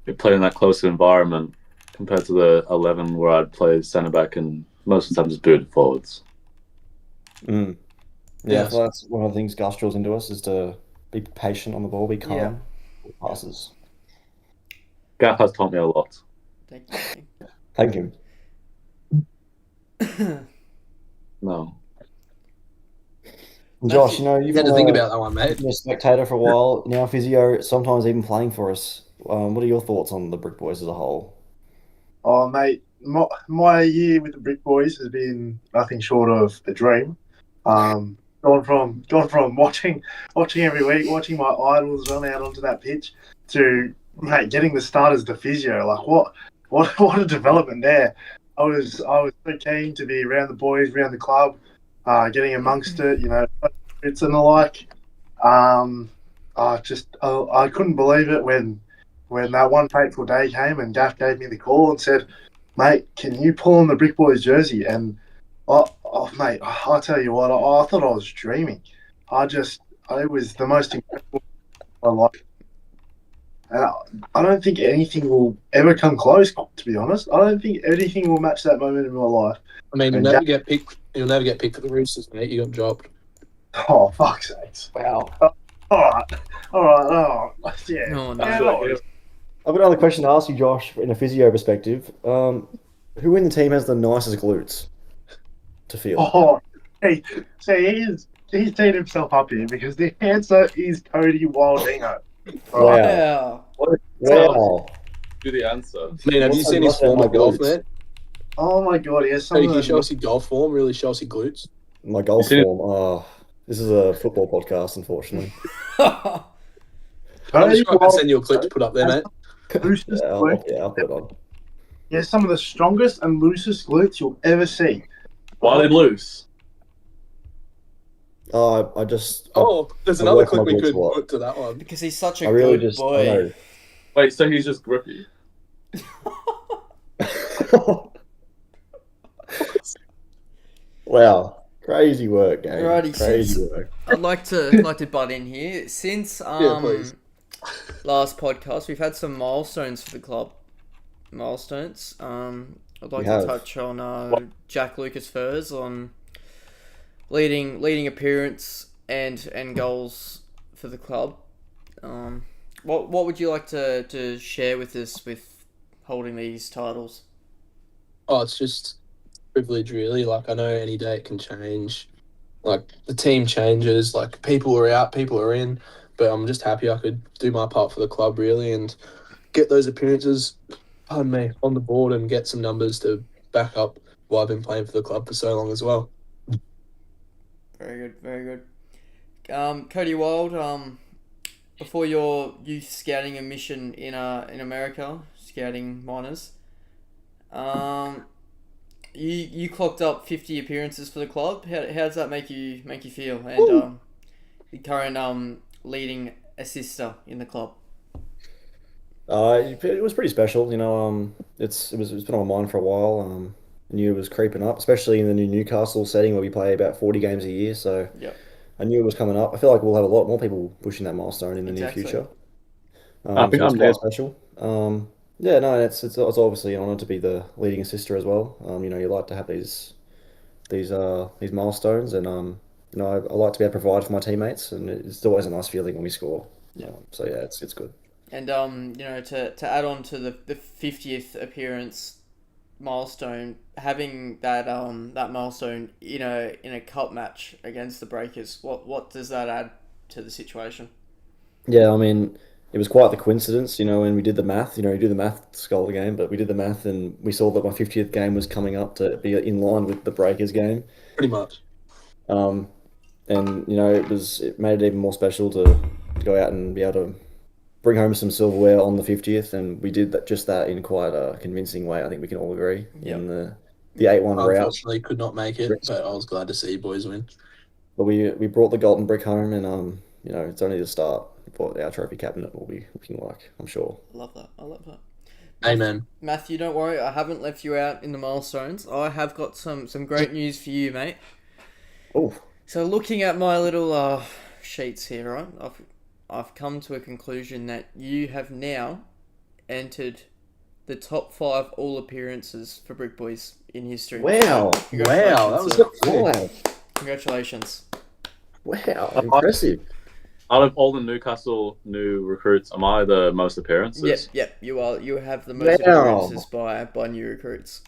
We play in that closer environment compared to the 11 where I'd play centre back and most of the time just booted forwards. Yeah, Yes. so that's one of the things Gus drills into us is to be patient on the ball, be calm, Yeah. with passes. Gaff has taught me a lot. Thank you. Thank him. No. And Josh, Matthew, you've You had to think about that one, mate. been a spectator for a while. Now physio, sometimes even playing for us. What are your thoughts on the Brick Boys as a whole? Oh, mate, my year with the Brick Boys has been nothing short of a dream. Gone from watching every week, watching my idols run out onto that pitch, to getting the start as the physio. Like what a development there. I was so keen to be around the boys, around the club, getting amongst it. It's and the like. I couldn't believe it when that one fateful day came and Gaff gave me the call and said, "Mate, can you pull on the Brick Boys jersey?" And mate, I tell you what, I thought I was dreaming. It was the most incredible I like. And I don't think anything will ever come close, to be honest. I don't think anything will match that moment in my life. I mean, you'll And never get picked. You'll never get picked for the Roosters, mate. You got dropped. Oh, fuck's sakes. Wow. All right. Oh, yeah. No, Yeah, no. I've got another question to ask you, Josh, in a physio perspective. Who in the team has the nicest glutes to feel? Oh, hey, see, he's teed himself up here because the answer is Cody Wildingo. Wow. Wow. Wow. Do the answer. Man, have you What's seen so his nice form about at my golf, glutes? man? Oh my god, he has some Cody, of can you show the us your golf form? Really show us your glutes. My golf You see- form. Oh, this is a football podcast, unfortunately. I'm Cody sure I can send you a Wildingo clip to put up there, has mate. the loosest glutes. I'll put it on. He has some of the strongest and loosest glutes you'll ever see. Why are they loose? Oh, I just. Oh, there's I another work my clip we glutes could a lot. put to that one. Because he's such a I really good just. I boy. Wait, so he's just grippy? know. Wow. Crazy work, gang. Alrighty, Crazy since- work. I'd like to butt in here. Since please. last podcast, we've had some milestones for the club. Milestones. I'd like We to have. touch on Jack Lucas Furze on leading appearance and goals for the club. What would you like to share with us with holding these titles? Oh, it's just privilege, really. Like, I know any day it can change. Like, the team changes. Like, people are out, people are in. But I'm just happy I could do my part for the club, really, and get those appearances, pardon me, on the board and get some numbers to back up why I've been playing for the club for so long as well. Very good, very good. Cody Wild, before your youth scouting and mission in America, scouting minors, you clocked up 50 appearances for the club. How does that make you feel? And the current leading assister in the club. It was pretty special, you know. It's been on my mind for a while. I knew it was creeping up, especially in the new Newcastle setting where we play about 40 games a year. So Yep. I knew it was coming up. I feel like we'll have a lot more people pushing that milestone in the Exactly. near future. I think so it's I'm quite next. special. Yeah, no, it's obviously an honour to be the leading assister as well. You know, you like to have these milestones, and you know, I like to be able to provide for my teammates, and it's always a nice feeling when we score. Yeah. So yeah, it's good. And you know, to add on to the 50th appearance milestone, having that that milestone in a cup match against the Breakers, what does that add to the situation? Yeah, I mean, it was quite the coincidence, you know, when we did the math. You know, you do the math to score the game, but we did the math and we saw that my 50th game was coming up to be in line with the Breakers game. Pretty much. Um, and you know, it made it even more special to go out and be able to bring home some silverware on the 50th, and we did that in quite a convincing way. I think we can all agree in the 8-1 rout. Unfortunately, could not make it, but I was glad to see you boys win. But we brought the golden brick home, and you know, it's only the start of what our trophy cabinet will be looking like, I'm sure. I love that. Amen. Matthew, don't worry, I haven't left you out in the milestones. I have got some great news for you, mate. Oh, So looking at my little sheets here, right? I've come to a conclusion that you have now entered the top 5 all appearances for Brick Boys in history. wow, Wow, that was sir. wow, Congratulations. wow, impressive. Out of all the Newcastle new recruits, am I the most appearances? Yep, you are. You have the most Wow. appearances by new recruits.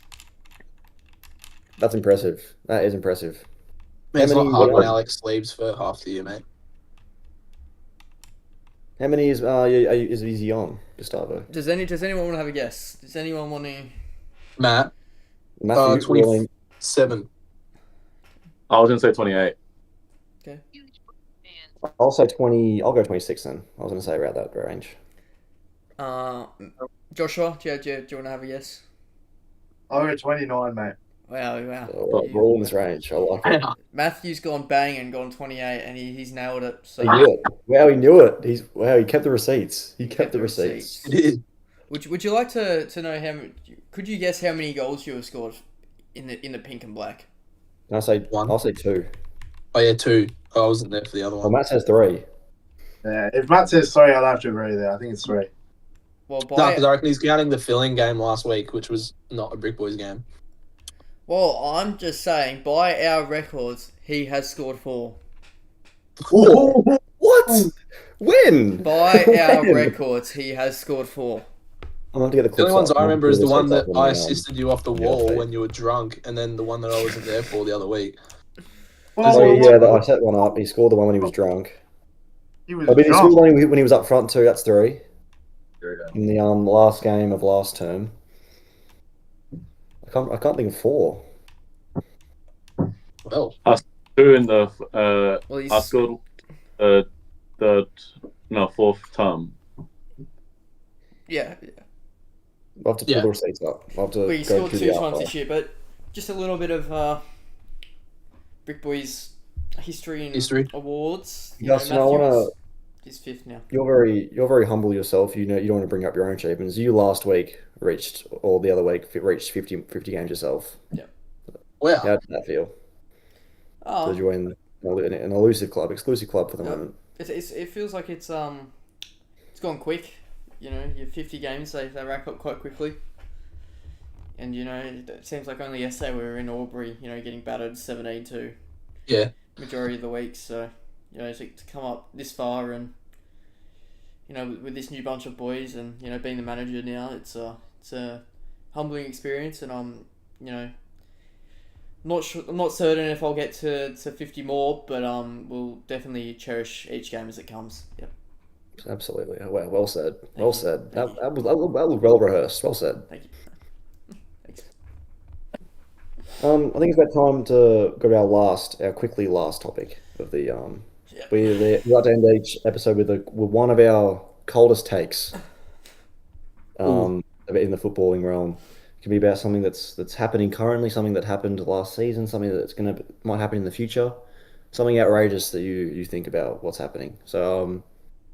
That's impressive. That is impressive. Man, it's How not many- hard on Alex sleeves for half the year, mate. How many is he on, Gustavo? Does anyone want to have a guess? Does anyone want to? Matt, Matthew, 27. I was going to say 28. I'll say 20. I'll go 26 then. I was going to say around that range. Joshua, do you want to have a guess? I'll go 29, mate. Wow. We're all in this range. I like it. Matthew's gone bang and gone 28, and he's nailed it. So He knew it. Wow, he knew it. He kept the receipts. He kept the receipts. It is. Would you like to know how many? Could you guess how many goals you have scored in the pink and black? I'll say One. I'll say 2. Oh, yeah, 2. I wasn't there for the other Well, one. Matt says 3. Yeah, if Matt says 3, I'll have to agree there. I think it's 3. Well, No, because I reckon he's counting the filling game last week, which was not a Brick Boys game. I'm just saying, by our records, he has scored 4. What? When? By our When? records, he has scored 4. I'm going to get the The clips only ones up. I I'm gonna remember put is the this one up that on I the, assisted you off the on the wall feed. when you were drunk, and then the one that I wasn't there for the other week. Well, Oh, yeah, well, I set one up. He scored the one when he was drunk. he was I mean, he drunk. scored one when he was up front too. That's 3 in the last game of last term. I can't think of 4. Well, 2 in the Well, I scored fourth term. yeah. I'll have to pull Yeah. the receipts up. I'll have to Well, he go scored through 2 the times archive. this year, but just a little bit of Brick Boys history and History. awards. Justin, I wanna. He's 5th now. You're very humble yourself. You don't want to bring up your own achievements. You last week reached, or the other week reached 50 games yourself. Wow. How did that feel to Oh, join an exclusive club for the Yeah. moment? it feels like it's gone quick. Your 50 games they rack up quite quickly. And it seems like only yesterday we were in Albury, getting battered 17-2 Yeah. majority of the week. So to come up this far and with this new bunch of boys and being the manager now, it's a humbling experience, and I'm not sure. I'm not certain if I'll get to 50 more, but we'll definitely cherish each game as it comes. Yep. Absolutely. Well said. Well you. said. Thank That was well rehearsed. Well said. Thank you. Thanks. I think it's about time to go to our quickly last topic of the Yeah. we like to end each episode with one of our coldest takes in the footballing realm. It can be about something that's happening currently, something that happened last season, something that's might happen in the future, something outrageous that you think about what's happening. So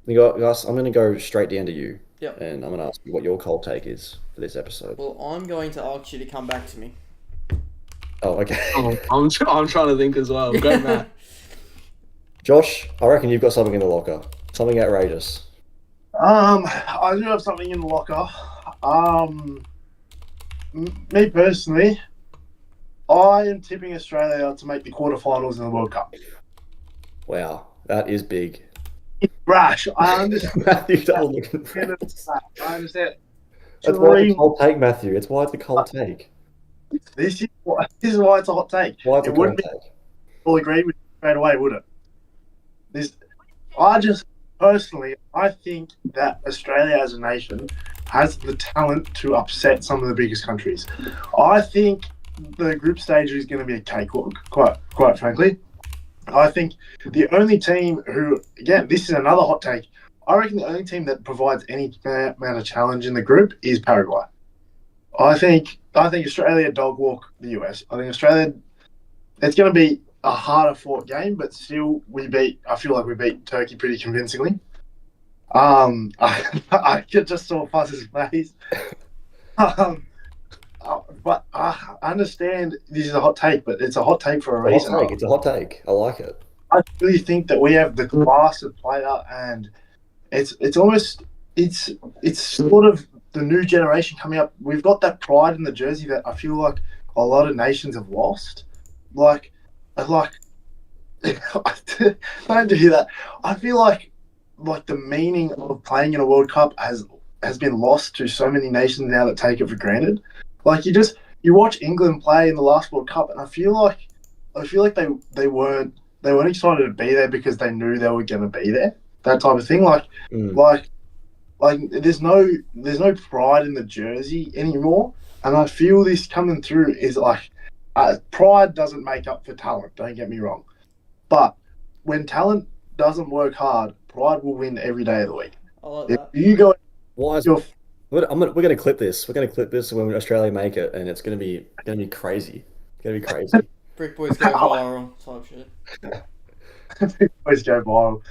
Gus, I'm going to go straight down to you. Yep. And I'm going to ask you what your cold take is for this episode. Well, I'm going to ask you to come back to me. Oh, okay. I'm trying to think as well. Go, Matt. Josh, I reckon you've got something in the locker. Something outrageous. I do have something in the locker. Me personally, I am tipping Australia to make the quarterfinals in the World Cup. Wow, that is big. It's rash. I understand. Matthew doesn't look impressed. I understand. That's why it's a cold take, Matthew. It's why it's a cold take. This is why it's a hot take. Why it's a It cold wouldn't be take. all agree with you straight away, would it? I just personally, I think that Australia as a nation has the talent to upset some of the biggest countries. I think the group stage is going to be a cakewalk, quite frankly. I think the only team who, again, this is another hot take. I reckon the only team that provides any amount of challenge in the group is Paraguay. I think Australia dog walk the US. I think Australia. It's going to be a harder fought game, but still, I feel like we beat Turkey pretty convincingly. I just saw Fuzz's face. But I understand this is a hot take, but it's a hot take for a reason. It's a hot take. I like it. I really think that we have the class of player, and it's sort of the new generation coming up. We've got that pride in the jersey that I feel like a lot of nations have lost. Like don't do that. I feel like the meaning of playing in a World Cup has been lost to so many nations now that take it for granted. Like you watch England play in the last World Cup, and I feel like they weren't excited to be there because they knew they were going to be there. That type of thing. Like there's no pride in the jersey anymore, and I feel this coming through is like pride doesn't make up for talent. Don't get me wrong, but when talent doesn't work hard, pride will win every day of the week. I like If that. you go, Why is we're going to clip this. We're going to clip this when Australia make it, and it's going to be crazy. It's going to be crazy. Brick Boys go viral type shit. always go viral.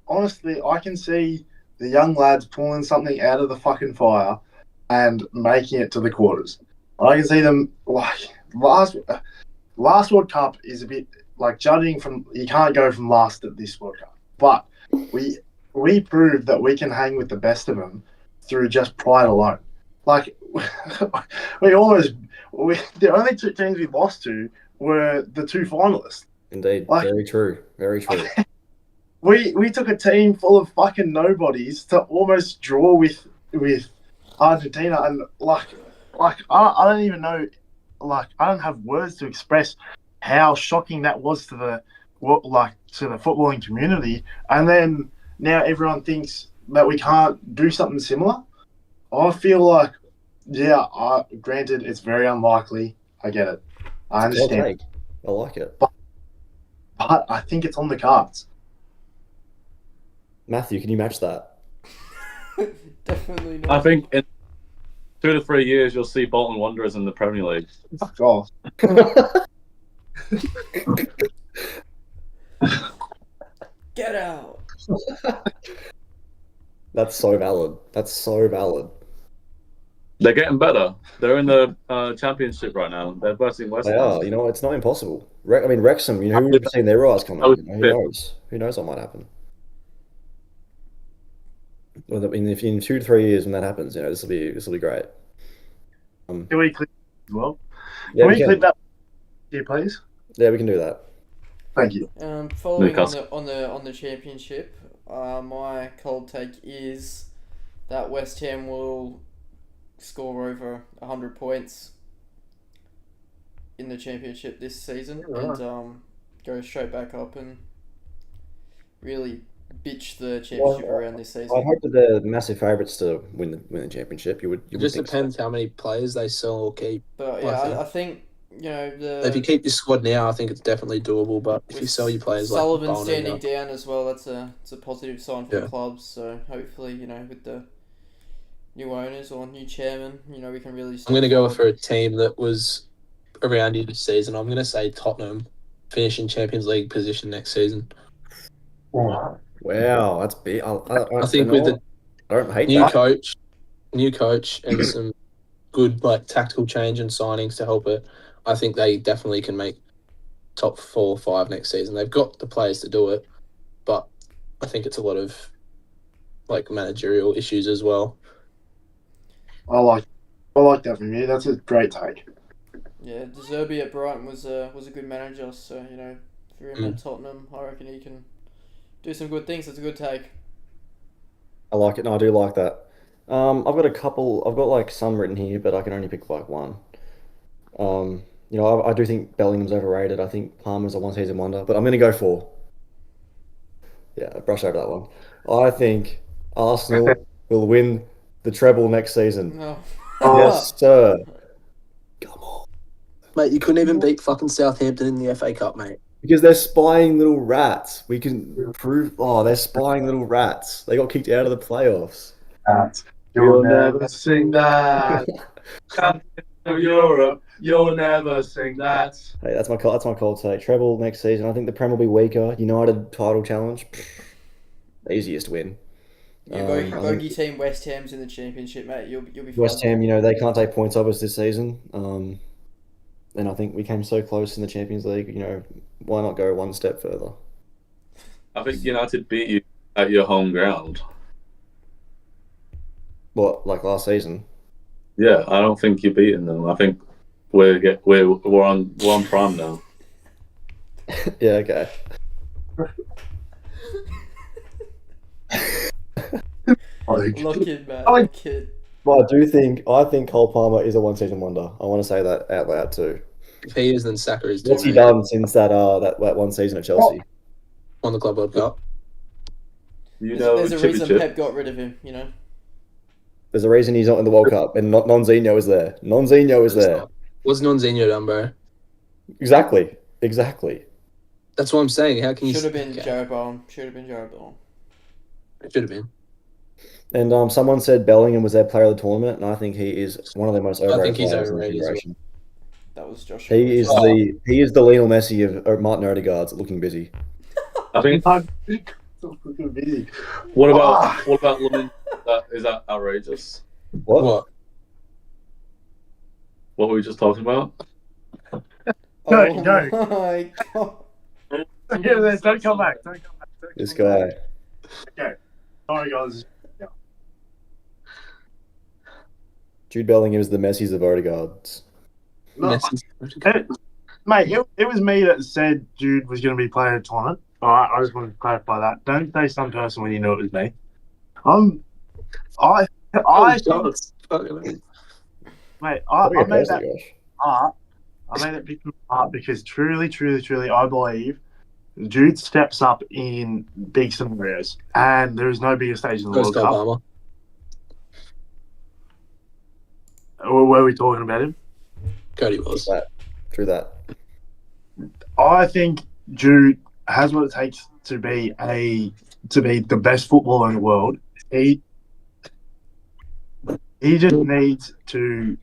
Honestly, I can see the young lads pulling something out of the fucking fire and making it to the quarters. I can see them like last World Cup is a bit like judging from. You can't go from last at this World Cup, but we proved that we can hang with the best of them through just pride alone. Like the only two teams we lost to were the two finalists. Indeed, Like, very true. Very true. We took a team full of fucking nobodies to almost draw with Argentina, and I don't even know, I don't have words to express how shocking that was to the footballing community. And then now everyone thinks that we can't do something similar. I feel like, granted, it's very unlikely. I get it. I It's a cold understand. take. I like it. But I think it's on the cards. Matthew, can you match that? Definitely not. I think in 2 to 3 years you'll see Bolton Wanderers in the Premier League. Fuck off. Get out. That's so valid. That's so valid. They're getting better. They're in the championship right now. They're versing West They Ham. are. You know, it's not impossible. I mean, Wrexham. You know, who would have seen their rise coming? You know, who knows? Who knows what might happen? Well, I mean, if in 2 to 3 years when that happens, you know, this will be great. Can we click as well? Yeah, Can we we can. click that here, please? Yeah, we can do that. Thank you. Following Newcastle. on the championship, my cold take is that West Ham will score over 100 points in the championship this season and go straight back up and really bitch the championship around this season. I'd hope that they're massive favourites to win the championship. You would. It just depends how many players they sell or keep. But yeah, I think you know If you keep your squad now, I think it's definitely doable. But if you sell your players like Sullivan Barney, standing down as well, it's a positive sign for the clubs. So hopefully, you know, with the new owners or new chairman, you know, we can really. I'm going to go for a team that was around you this season. I'm going to say Tottenham finishing Champions League position next season. Wow, that's big. I think with the I don't hate new that. coach, and some good tactical change and signings to help it, I think they definitely can make top 4 or 5 next season. They've got the players to do it, but I think it's a lot of managerial issues as well. I like that from you. That's a great take. Yeah, De Zerbi at Brighton was a good manager. So you know, for him at Tottenham, I reckon he can do some good things. That's a good take. I like it. No, I do like that. I've got a couple. I've got some written here, but I can only pick one. You know, I do think Bellingham's overrated. I think Palmer's a one-season wonder, but I'm going to go for. Yeah, brush over that one. I think Arsenal will win the treble next season. No. Yes, sir. Come on. Mate, you couldn't even beat fucking Southampton in the FA Cup, mate. Because they're spying little rats. We can prove. Oh, they're spying little rats. They got kicked out of the playoffs. You'll never sing that. Of Europe, you'll never sing that. Hey, that's my cold take. Treble next season. I think the Prem will be weaker. United title challenge. Easiest win. Yeah, bogey team West Ham's in the championship, mate. You'll be fine. West Ham, you know, they can't take points off us this season. And I think we came so close in the Champions League. You know, why not go one step further? I think United beat you at your home ground. What, like last season? Yeah, I don't think you're beating them. I think we're on prime now. Yeah, okay. Lock in, Matt. Lock in. But I think Cole Palmer is a one-season wonder. I want to say that out loud too. If he is, then Saka is too. What's he done since that one season at Chelsea? Won the Club World Cup. There's a reason Pep got rid of him, you know. There's a reason he's not in the World Cup, and Nonzinho is there. Nonzinho is there. What's Nonzinho done, bro? Exactly. That's what I'm saying. How can you? Should have been Jared Bowen. It should have been. And someone said Bellingham was their player of the tournament, and I think he is one of the most overrated. I think he's players overrated in the as well. generation. That was Josh. He is the Lionel Messi of Martin Odegaard's looking busy. I think. busy. What about Lemon? Is that outrageous? What? What were we just talking about? Oh Go. My God. Yeah, don't come back. This guy. Okay. Sorry, guys. Jude Bellingham is the Messi's of Odegaard's. No, mate, it was me that said Jude was going to be playing a tournament. All right, I just want to clarify that. Don't say some person when you know it was me. I I think, shots. Fucking hell. mate, What I are made your that Josh? part. I made that pick from the heart because truly, I believe Jude steps up in big scenarios, and there is no bigger stage in the First World goal, Cup. Palmer. Were we talking about him? Cody was. True that. I think Jude has what it takes to be the best footballer in the world. He just needs to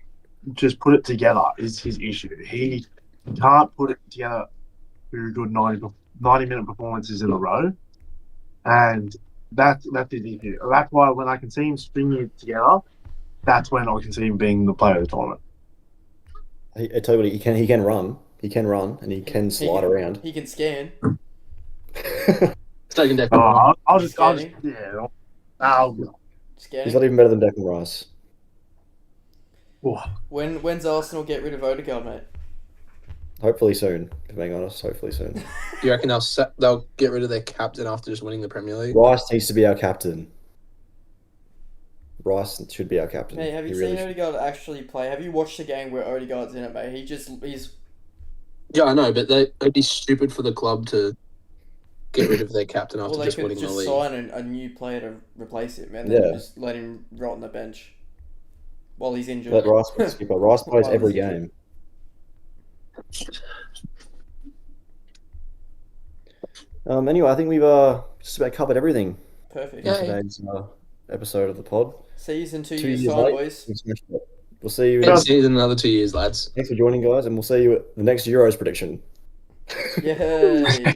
just put it together. Is his issue. He can't put it together 2 good 90-minute performances in a row, and that's his issue. That's why when I can see him stringing it together, that's when I can see him being the player of the tournament. I tell you what, he can run. He can run and he can slide around. He can scan. It's taking Declan. I'll just Scanning. yeah. Scanning. He's not even better than Declan Rice. When's Arsenal get rid of Odegaard, mate? Hopefully soon, if I'm being honest. Hopefully soon. Do you reckon they'll get rid of their captain after just winning the Premier League? Rice needs to be our captain. Rice should be our captain. Mate, have you seen Odegaard actually play? Have you watched the game where Odegaard's in it, mate? He's Yeah, I know, but they'd be stupid for the club to get rid of their captain after well, they just could winning the just league. sign a new player to replace him and then just let him rot on the bench while he's injured. Let Rice be the skipper. Rice plays While every he's injured. game. Anyway, I think we've just about covered everything Perfect. in today's episode of the pod. See you in 2 2 years' years time, late. boys. We'll see you. See you in another 2 years, lads. Thanks for joining, guys, and we'll see you at the next Euros prediction. Yay.